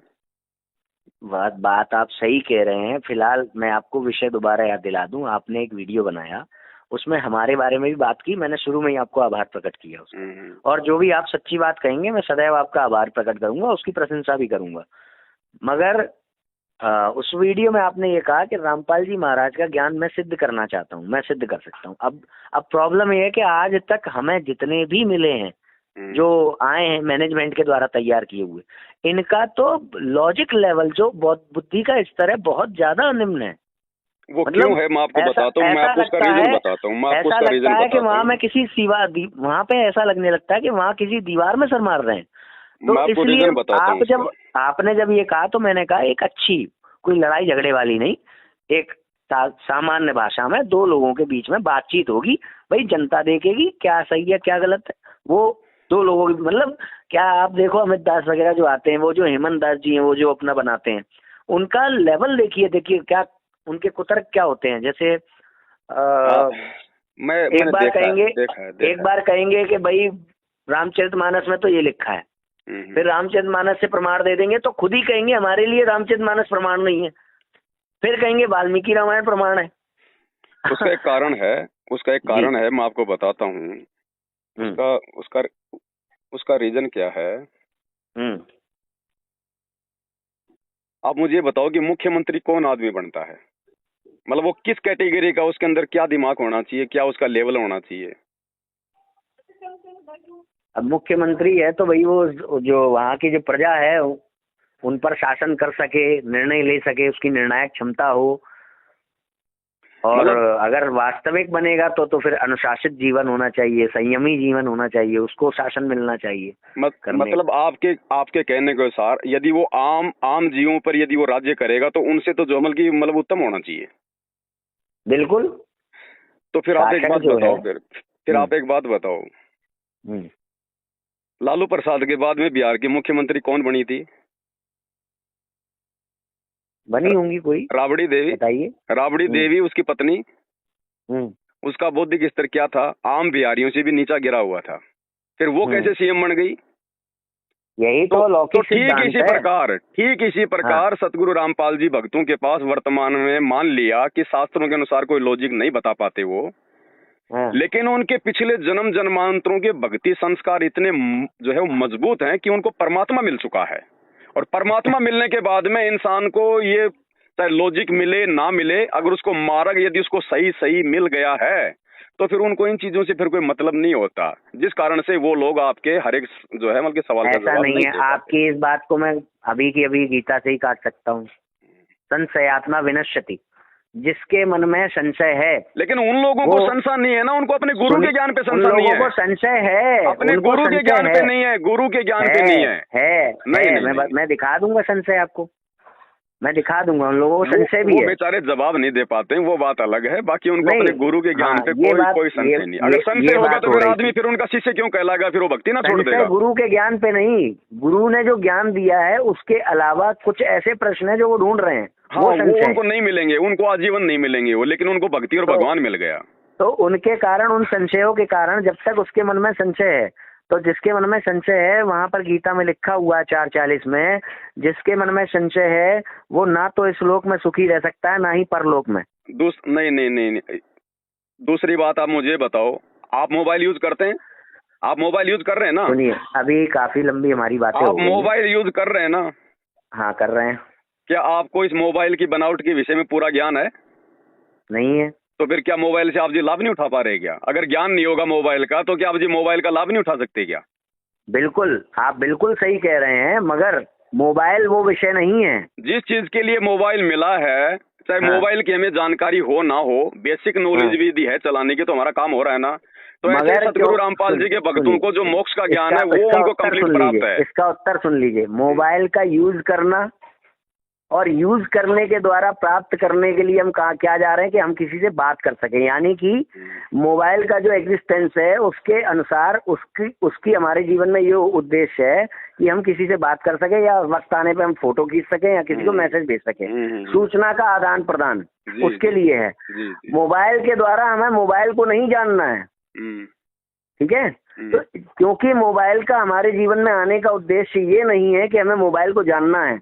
S2: बात आप सही कह रहे हैं। फिलहाल मैं आपको विषय दोबारा याद दिला दूं, आपने एक वीडियो बनाया, उसमें हमारे बारे में भी बात की, मैंने शुरू में ही आपको आभार प्रकट किया उसका। और जो भी आप सच्ची बात कहेंगे मैं सदैव आपका आभार प्रकट करूंगा, उसकी प्रशंसा भी करूंगा। मगर उस वीडियो में आपने ये कहा कि रामपाल जी महाराज का ज्ञान मैं सिद्ध करना चाहता हूँ, मैं सिद्ध कर सकता हूँ। अब प्रॉब्लम ये है कि आज तक हमें जितने भी मिले हैं जो आए हैं मैनेजमेंट के द्वारा तैयार किए हुए, इनका तो लॉजिक लेवल जो बुद्धि का स्तर है बहुत ज्यादा निम्न है।
S1: वो मतलब क्यों है मैं आपको बताता हूँ, मैं आपको उसका रीजन बताता हूँ।
S2: ऐसा लगता है कि वहाँ मैं किसी वहाँ पे ऐसा लगने लगता है कि वहाँ किसी दीवार में सर मार रहे हैं। तो इसलिए आपने जब ये कहा तो मैंने कहा एक अच्छी, कोई लड़ाई झगड़े वाली नहीं, एक सामान्य भाषा में दो लोगों के बीच में बातचीत होगी, भाई जनता देखेगी क्या सही है क्या गलत है। वो दो लोगों की मतलब क्या, आप देखो अमित दास वगैरह जो आते हैं, वो जो हेमंत दास जी हैं, वो जो अपना बनाते हैं, उनका लेवल देखिए क्या उनके कुतर्क क्या होते हैं। जैसे एक बार कहेंगे कि भाई रामचरितमानस में तो ये लिखा है, फिर रामचरितमानस से प्रमाण दे देंगे तो खुद ही कहेंगे हमारे लिए रामचरितमानस प्रमाण नहीं है, फिर कहेंगे वाल्मीकि रामायण प्रमाण है।
S1: उसका एक कारण है, मैं आपको बताता हूँ। उसका रीजन क्या है। आप मुझे बताओ कि मुख्यमंत्री कौन आदमी बनता है, मतलब वो किस कैटेगरी का, उसके अंदर क्या दिमाग होना चाहिए, क्या उसका लेवल होना चाहिए।
S2: अब मुख्यमंत्री है तो भाई वो जो वहाँ की जो प्रजा है उन पर शासन कर सके, निर्णय ले सके, उसकी निर्णायक क्षमता हो। और अगर वास्तविक बनेगा तो फिर अनुशासित जीवन होना चाहिए, संयमी जीवन होना चाहिए, उसको शासन मिलना चाहिए।
S1: मतलब आपके कहने के अनुसार यदि वो आम जीवों पर यदि वो राज्य करेगा तो उनसे तो जो की मतलब उत्तम होना चाहिए।
S2: बिल्कुल।
S1: तो फिर आप एक बात बताओ, फिर आप एक बात बताओ, लालू प्रसाद के बाद में बिहार की मुख्यमंत्री कौन बनी थी?
S2: बनी होंगी कोई,
S1: राबड़ी देवी।
S2: बताइए।
S1: राबड़ी देवी उसकी पत्नी, उसका बौद्धिक स्तर क्या था? आम बिहारियों से भी नीचा गिरा हुआ था। फिर वो कैसे सीएम बन गई?
S2: यही तो लौकिक
S1: ठीक इसी प्रकार सतगुरु रामपाल जी भक्तों के पास वर्तमान में मान लिया कि शास्त्रों के अनुसार कोई लॉजिक नहीं बता पाते वो, लेकिन उनके पिछले जन्म जन्मांतरों के भक्ति संस्कार इतने जो है वो मजबूत हैं कि उनको परमात्मा मिल चुका है। और परमात्मा मिलने के बाद में इंसान को ये चाहे लॉजिक मिले ना मिले, अगर उसको मार्ग यदि उसको सही मिल गया है तो फिर उनको इन चीजों से फिर कोई मतलब नहीं होता, जिस कारण से वो लोग आपके हर एक जो है मतलब सवाल का जवाब नहीं है।
S2: आपकी इस बात को मैं अभी की अभी गीता से ही काट सकता हूँ, संशयात्मा विनश्यति, जिसके मन में संशय है।
S1: लेकिन उन लोगों को संशय नहीं है ना, उनको अपने गुरु के ज्ञान पे संशय नहीं है।
S2: संशय है,
S1: अपने गुरु के ज्ञान पे नहीं है, गुरु के ज्ञान पे नहीं है।
S2: नहीं, मैं दिखा दूंगा संशय आपको, मैं दिखा दूंगा। उन लोगों को संशय भी है,
S1: बेचारे जवाब नहीं दे पाते हैं, वो बात अलग है। बाकी उनको अपने गुरु के ज्ञान पे कोई संशय नहीं। अगर संशय होगा तो फिर आदमी फिर उनका शिष्य क्यों कहलाएगा? फिर वो भक्ति ना छोड़ देगा।
S2: गुरु के ज्ञान पे नहीं, गुरु ने जो ज्ञान दिया है उसके अलावा कुछ ऐसे प्रश्न है जो वो ढूंढ रहे हैं।
S1: वो उनको नहीं मिलेंगे, उनको आजीवन नहीं मिलेंगे वो, लेकिन उनको भक्ति और भगवान मिल गया।
S2: तो उनके कारण, उन संशयों के कारण, जब तक उसके मन में संशय है, तो जिसके मन में संशय है, वहां पर गीता में लिखा हुआ 4:40 में, जिसके मन में संशय है वो ना तो इस लोक में सुखी रह सकता है ना ही परलोक में।
S1: नहीं। दूसरी बात आप मुझे बताओ, आप मोबाइल यूज करते हैं? आप मोबाइल यूज कर रहे हैं ना?
S2: सुनिए, अभी काफी लंबी हमारी बातें हो गई।
S1: आप मोबाइल यूज कर रहे हैं ना?
S2: हाँ, कर रहे हैं।
S1: क्या आपको इस मोबाइल की बनावट के विषय में पूरा ज्ञान है?
S2: नहीं है।
S1: तो फिर क्या मोबाइल से आप जी लाभ नहीं उठा पा रहे क्या? अगर ज्ञान नहीं होगा मोबाइल का तो क्या आप जी मोबाइल का लाभ नहीं उठा सकते क्या?
S2: बिल्कुल, आप बिल्कुल सही कह रहे हैं, मगर मोबाइल वो विषय नहीं है।
S1: जिस चीज के लिए मोबाइल मिला है, चाहे
S2: हाँ।
S1: मोबाइल की हमें जानकारी हो ना हो, बेसिक नॉलेज
S2: हाँ।
S1: भी दी है चलाने की, तो हमारा काम हो रहा है ना। तो ऐसे
S2: मगर
S1: सतगुरु रामपाल जी के भक्तों
S2: सुनिए,
S1: को जो मोक्ष का ज्ञान
S2: इसका
S1: है वो
S2: इसका
S1: उनको
S2: उत्तर
S1: कंप्लीट
S2: सुन
S1: प्राप्त
S2: लीजिए,
S1: है।
S2: इसका उत्तर सुन लीजिए। मोबाइल का यूज करना और यूज करने के द्वारा प्राप्त करने के लिए हम कहा क्या जा रहे हैं कि हम किसी से बात कर सकें, यानी कि मोबाइल का जो एग्जिस्टेंस है उसके अनुसार उसकी उसकी हमारे जीवन में ये उद्देश्य है कि हम किसी से बात कर सकें, या वक्त आने पे हम फोटो खींच सकें, या किसी को मैसेज भेज सकें। सूचना का आदान प्रदान उसके लिए है। मोबाइल के द्वारा हमें मोबाइल को नहीं जानना है, ठीक है। तो क्योंकि मोबाइल का हमारे जीवन में आने का उद्देश्य ये नहीं है कि हमें मोबाइल को जानना है,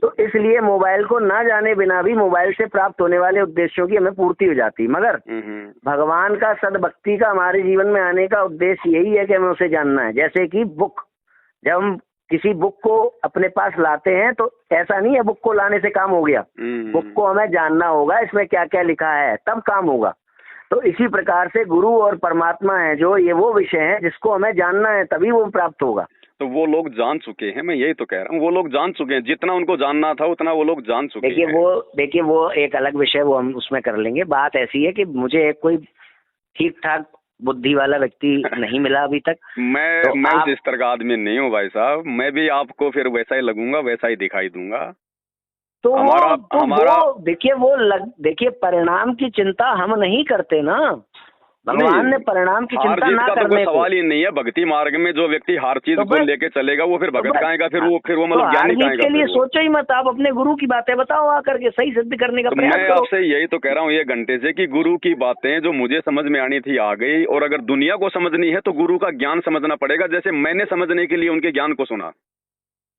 S2: तो इसलिए मोबाइल को ना जाने बिना भी मोबाइल से प्राप्त होने वाले उद्देश्यों की हमें पूर्ति हो जाती। मगर भगवान का सद्भक्ति का हमारे जीवन में आने का उद्देश्य यही है कि हमें उसे जानना है। जैसे कि बुक, जब हम किसी बुक को अपने पास लाते हैं तो ऐसा नहीं है बुक को लाने से काम हो गया, बुक को हमें जानना होगा इसमें क्या क्या लिखा है, तब काम होगा। तो इसी प्रकार से गुरु और परमात्मा है जो ये वो विषय है जिसको हमें जानना है, तभी वो प्राप्त होगा।
S1: तो वो लोग जान चुके हैं, मैं यही तो कह रहा हूँ, वो लोग जान चुके हैं, जितना उनको जानना था उतना वो लोग जान चुके हैं।
S2: देखिए वो एक अलग विषय, वो हम उसमें कर लेंगे। बात ऐसी है कि मुझे कोई ठीक ठाक बुद्धि वाला व्यक्ति नहीं मिला अभी तक।
S1: मैं उस स्तर का आदमी नहीं हूँ भाई साहब, मैं भी आपको फिर वैसा ही लगूंगा, वैसा ही दिखाई दूंगा।
S2: तो हमारा देखिए परिणाम की चिंता हम नहीं करते ना, भगवान ने परिणाम की चिंता ना करने को।
S1: सवाल ही नहीं है। भक्ति मार्ग में जो व्यक्ति हर चीज को लेके चलेगा वो फिर भगत कहेगा, फिर वो मतलब ज्ञानी कहेगा।
S2: के लिए सोचो ही मत, आप अपने गुरु की बातें बताओ आकर के, सही सिद्ध करने का प्रयास करो।
S1: मैं आपसे यही तो कह रहा हूँ 1 घंटे से कि गुरु की बातें जो मुझे समझ में आनी थी आ गई, और अगर दुनिया को समझनी है तो गुरु का ज्ञान समझना पड़ेगा, जैसे मैंने समझने के लिए उनके ज्ञान को सुना।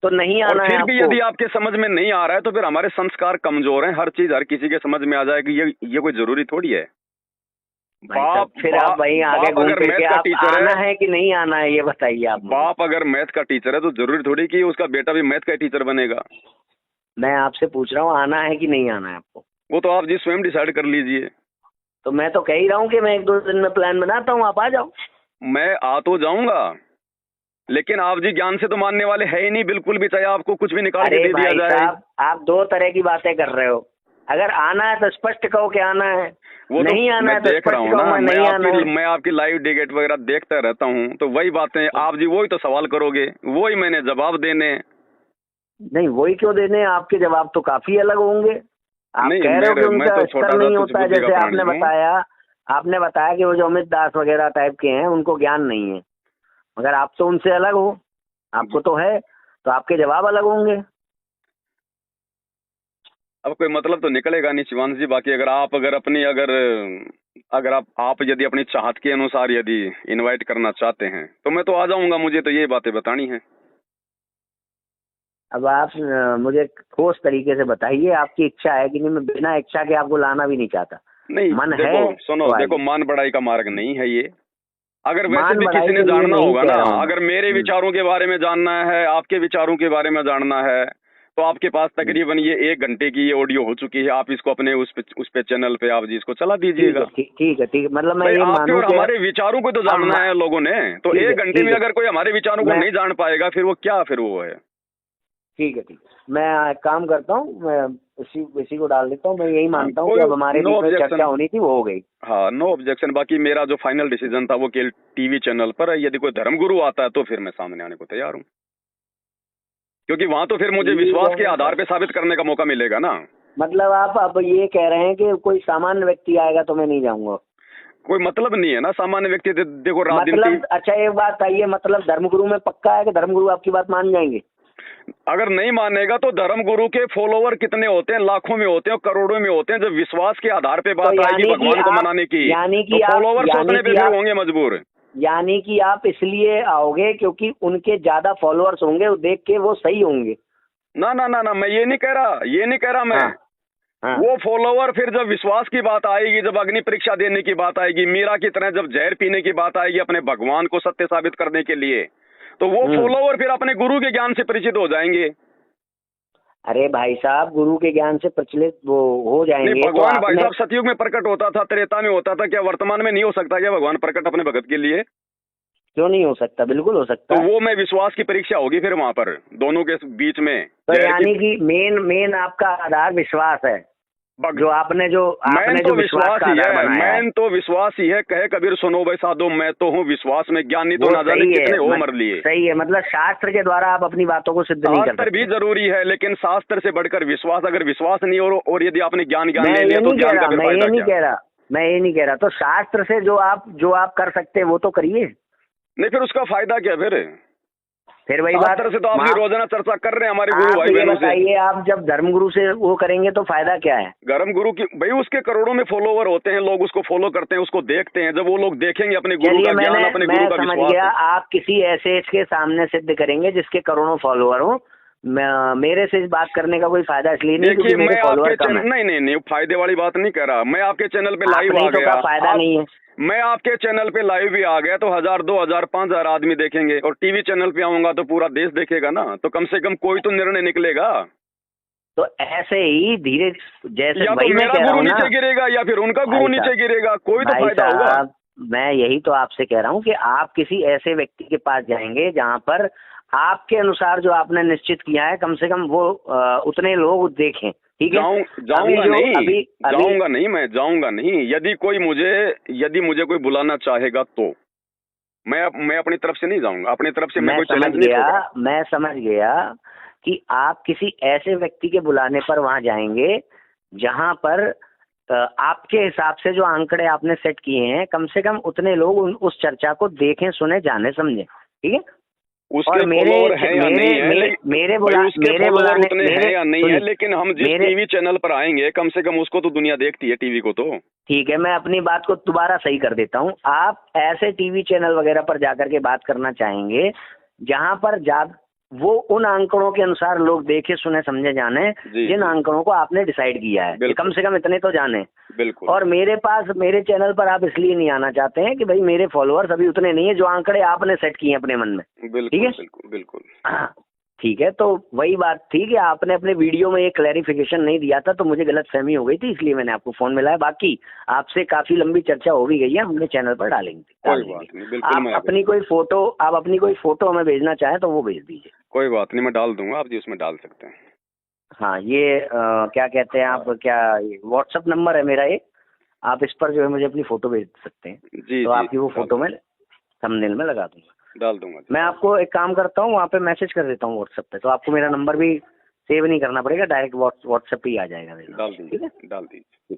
S2: तो नहीं आना है
S1: फिर भी यदि आपके समझ में नहीं आ रहा है तो फिर हमारे संस्कार कमजोर हैं। हर चीज हर किसी के समझ में आ जाएगी, ये कोई जरूरी थोड़ी है।
S2: बाप फिर आप वहीं आगे घूम फिर के आप आना है कि नहीं आना है, ये बताइए आप।
S1: बाप अगर मैथ का टीचर है तो जरूरी थोड़ी कि उसका बेटा भी मैथ का टीचर बनेगा।
S2: मैं आपसे पूछ रहा हूँ आना है कि नहीं आना है आपको?
S1: वो तो आप जी स्वयं डिसाइड कर लीजिए।
S2: तो मैं तो कह ही रहा हूँ कि मैं 1-2 दिन में प्लान बनाता हूँ, आप आ जाओ।
S1: मैं आ तो जाऊंगा, लेकिन आप जी ज्ञान से तो मानने वाले है ही नहीं बिल्कुल भी, चाहे आपको कुछ भी निकाल के दे दिया जाए।
S2: आप 2 तरह की बातें कर रहे हो। अगर आना है तो स्पष्ट कहो कि आना है, वो नहीं तो आना है तो
S1: देख रहा हूँ ना, मैं आपकी लाइव डिबेट वगैरह देखता रहता हूँ, तो वही बातें आप जी वही तो सवाल करोगे, वही मैंने जवाब देने।
S2: नहीं वही क्यों देने, आपके जवाब तो काफी अलग होंगे। आप कह रहे हो कि उनका स्तर नहीं होता, जैसे आपने बताया कि वो जो अमित दास वगैरह टाइप के हैं उनको ज्ञान नहीं है, मगर आप तो उनसे अलग हो, आपको तो है, तो आपके जवाब अलग होंगे।
S1: अब कोई मतलब तो निकलेगा नहीं शिवांश जी। बाकी अगर आप यदि अपनी चाहत के अनुसार यदि इनवाइट करना चाहते हैं तो मैं तो आ जाऊंगा, मुझे तो ये बातें बतानी है।
S2: अब आप मुझे ठोस तरीके से बताइए, आपकी इच्छा है कि नहीं? मैं बिना इच्छा के आपको लाना भी नहीं चाहता।
S1: नहीं मन है, सुनो देखो, मान बढ़ाई का मार्ग नहीं है ये। अगर वैसे भी किसी ने जानना होगा ना, अगर मेरे विचारों के बारे में जानना है, आपके विचारों के बारे में जानना है, तो आपके पास तकरीबन ये 1 घंटे की ये ऑडियो हो चुकी है। आप इसको अपने उस पे चैनल पे आप जी इसको चला दीजिएगा।
S2: ठीक है। मतलब मैं ये मानूं
S1: और हमारे विचारों को तो जानना है लोगों ने, तो 1 घंटे में अगर कोई हमारे विचारों को नहीं जान पाएगा फिर वो क्या है।
S2: ठीक है। मैं एक काम करता हूँ, मैं इसी को डाल देता हूँ। मैं यही मानता हूँ कि अब हमारे बीच में चर्चा होनी थी वो हो गई।
S1: हाँ, नो ऑब्जेक्शन। बाकी मेरा जो फाइनल डिसीजन था वो केवल टीवी चैनल पर, यदि कोई धर्मगुरु आता है तो फिर मैं सामने आने को तैयार हूँ, क्योंकि वहाँ तो फिर मुझे विश्वास के आधार पे साबित करने का मौका मिलेगा ना।
S2: मतलब आप अब ये कह रहे हैं कि कोई सामान्य व्यक्ति आएगा तो मैं नहीं जाऊंगा? कोई
S1: मतलब नहीं है ना सामान्य व्यक्ति। देखो रात
S2: दिन अच्छा एक बात आइए, मतलब धर्मगुरु में पक्का है कि धर्मगुरु आपकी बात मान जाएंगे?
S1: अगर नहीं मानेगा तो धर्मगुरु के फॉलोवर कितने होते हैं, लाखों में होते हैं, करोड़ों में होते हैं। जब विश्वास के आधार पे बात आएगी भगवान को मनाने की, तो फॉलोवर सोचने पे फिर होंगे मजबूर।
S2: यानी कि आप इसलिए आओगे क्योंकि उनके ज्यादा फॉलोअर्स होंगे, वो देख के वो सही होंगे?
S1: ना, मैं ये नहीं कह रहा मैं। हाँ। वो फॉलोवर फिर जब विश्वास की बात आएगी, जब अग्नि परीक्षा देने की बात आएगी, मीरा की तरह जब जहर पीने की बात आएगी अपने भगवान को सत्य साबित करने के लिए, तो वो फॉलोवर फिर अपने गुरु के ज्ञान से परिचित हो जाएंगे।
S2: अरे भाई साहब, गुरु के ज्ञान से प्रचलित वो हो जाएंगे।
S1: नहीं,
S2: तो
S1: भगवान भाई
S2: आपने
S1: साहब सतयुग में प्रकट होता था, त्रेता में होता था, क्या वर्तमान में नहीं हो सकता क्या भगवान प्रकट अपने भगत के लिए?
S2: क्यों नहीं हो सकता, बिल्कुल हो सकता
S1: तो
S2: है।
S1: वो में विश्वास की परीक्षा होगी फिर वहां पर दोनों के बीच में।
S2: तो
S1: जहर
S2: यानी
S1: की
S2: कि मेन आपका आधार विश्वास है,
S1: बग
S2: जो आपने जो
S1: मैन तो
S2: विश्वास का
S1: ही
S2: आधार
S1: है,
S2: बनाया है।
S1: मैन तो विश्वास ही है। कहे कबीर सुनो भाई साधो, मैं तो हूँ विश्वास में, ज्ञानी तो
S2: वो
S1: ना जाने
S2: सही है,
S1: कितने हो मर लिए।
S2: सही है, मतलब शास्त्र के द्वारा आप अपनी बातों को सिद्ध नहीं कर
S1: शास्त्र भी
S2: सकते।
S1: जरूरी है, लेकिन शास्त्र से बढ़कर विश्वास। अगर विश्वास नहीं हो और यदि आपने ज्ञान
S2: मैं
S1: ले
S2: ये
S1: लिया तो
S2: नहीं कह
S1: ज्ञान का
S2: रहा,
S1: फिर
S2: मैं ये
S1: फायदा
S2: नहीं
S1: क्या?
S2: कह रहा, मैं ये नहीं कह रहा। तो शास्त्र से जो आप कर सकते हैं वो तो करिए।
S1: नहीं, फिर उसका फायदा क्या
S2: फिर वही बात,
S1: शास्त्र से तो आप रोजाना चर्चा कर रहे हैं हमारे गुरु
S2: आप
S1: भाई
S2: ये
S1: बहनों से।
S2: बताइए, आप जब धर्मगुरु से वो करेंगे तो फायदा क्या है?
S1: गरम गुरु की भाई, उसके करोड़ों में फॉलोवर होते हैं, लोग उसको फॉलो करते हैं, उसको देखते हैं। जब वो लोग देखेंगे अपने गुरु
S2: चलिए,
S1: का ज्ञान, अपने
S2: मैं
S1: गुरु का
S2: समझ
S1: विश्वास।
S2: गया। आप किसी ऐसे के सामने सिद्ध करेंगे जिसके करोड़ों फॉलोअर हो। मेरे से इस बात करने का कोई फायदा इसलिए नहीं क्योंकि
S1: देखिए,
S2: मेरे
S1: मैं
S2: फॉलोअर
S1: आपके
S2: कम है।
S1: नहीं, फायदे वाली बात नहीं कर रहा। मैं आपके चैनल पे लाइव
S2: आपने
S1: आ
S2: ही तो
S1: गया।
S2: कहा फायदा नहीं है।
S1: मैं आपके चैनल पे लाइव भी आ गया तो 1000, 2000, 5000 आदमी देखेंगे, और टीवी चैनल पे आऊंगा तो पूरा देश देखेगा ना। तो कम से कम कोई तो निर्णय निकलेगा।
S2: तो ऐसे ही धीरे, जैसे
S1: या तो
S2: वही मैं
S1: मेरा
S2: कह रहा
S1: गुरु
S2: हूँ ना
S1: नीचे गिरेगा या फिर उनका गुरु
S2: भाई
S1: नीचे
S2: साहब,
S1: गिरेगा, कोई तो
S2: भाई
S1: फायदा होगा।
S2: साहब, मैं यही तो आपसे कह रहा हूँ कि आप किसी ऐसे व्यक्ति के पास जाएंगे जहाँ पर आपके अनुसार जो आपने निश्चित किया है, कम से कम वो उतने लोग देखें। ठीक है,
S1: जाऊंगा नहीं, मैं जाऊंगा नहीं। यदि मुझे कोई बुलाना चाहेगा तो मैं अपनी तरफ से नहीं जाऊंगा। अपनी तरफ से मैं कोई चैलेंज नहीं दूंगा।
S2: मैं समझ गया कि आप किसी ऐसे व्यक्ति के बुलाने पर वहां जाएंगे जहां पर आपके हिसाब से जो आंकड़े आपने सेट किए हैं, कम से कम उतने लोग उस चर्चा को देखें, सुने, जाने, समझे। ठीक है,
S1: उसके
S2: और
S1: फॉलोवर हैं या नहीं है,
S2: मेरे
S1: उसके फॉलोवर उतने हैं या नहीं है,
S2: सुनिए,
S1: लेकिन हम जिस टीवी चैनल पर आएंगे कम से कम उसको तो दुनिया देखती है, टीवी को तो।
S2: ठीक है, मैं अपनी बात को दोबारा सही कर देता हूँ। आप ऐसे टीवी चैनल वगैरह पर जाकर के बात करना चाहेंगे जहां पर वो उन आंकड़ों के अनुसार लोग देखे, सुने, समझे, जाने, जिन आंकड़ों को आपने डिसाइड किया है कि कम से कम इतने तो जाने।
S1: बिल्कुल।
S2: और मेरे चैनल पर आप इसलिए नहीं आना चाहते हैं कि भाई मेरे फॉलोअर्स अभी उतने नहीं है जो आंकड़े आपने सेट किए अपने मन में। ठीक है,
S1: बिल्कुल।
S2: ठीक है, तो वही बात थी कि आपने अपने वीडियो में ये क्लैरिफिकेशन नहीं दिया था, तो मुझे गलतफहमी हो गई थी, इसलिए मैंने आपको फोन मिलाया। बाकी आपसे काफी लंबी चर्चा हो भी गई है, हमने चैनल पर डालेंगे।
S1: कोई बात नहीं, बिल्कुल।
S2: आप अपनी कोई फोटो हमें भेजना चाहें तो वो भेज दीजिए।
S1: कोई बात नहीं, मैं डाल दूंगा, आप जी उसमें डाल सकते हैं।
S2: हाँ, ये क्या कहते हैं आप, क्या व्हाट्सएप नंबर है मेरा ये, आप इस पर जो है मुझे अपनी फोटो भेज सकते हैं।
S1: जी,
S2: तो आपकी वो फोटो मैं थंबनेल में लगा दूंगा,
S1: डाल दूंगा।
S2: मैं आपको एक काम करता हूँ, वहाँ पे मैसेज कर देता हूँ व्हाट्सएप पे, तो आपको मेरा नंबर भी सेव नहीं करना पड़ेगा, डायरेक्ट व्हाट्सएप पे ही आ जाएगा।
S1: डाल दीजिए।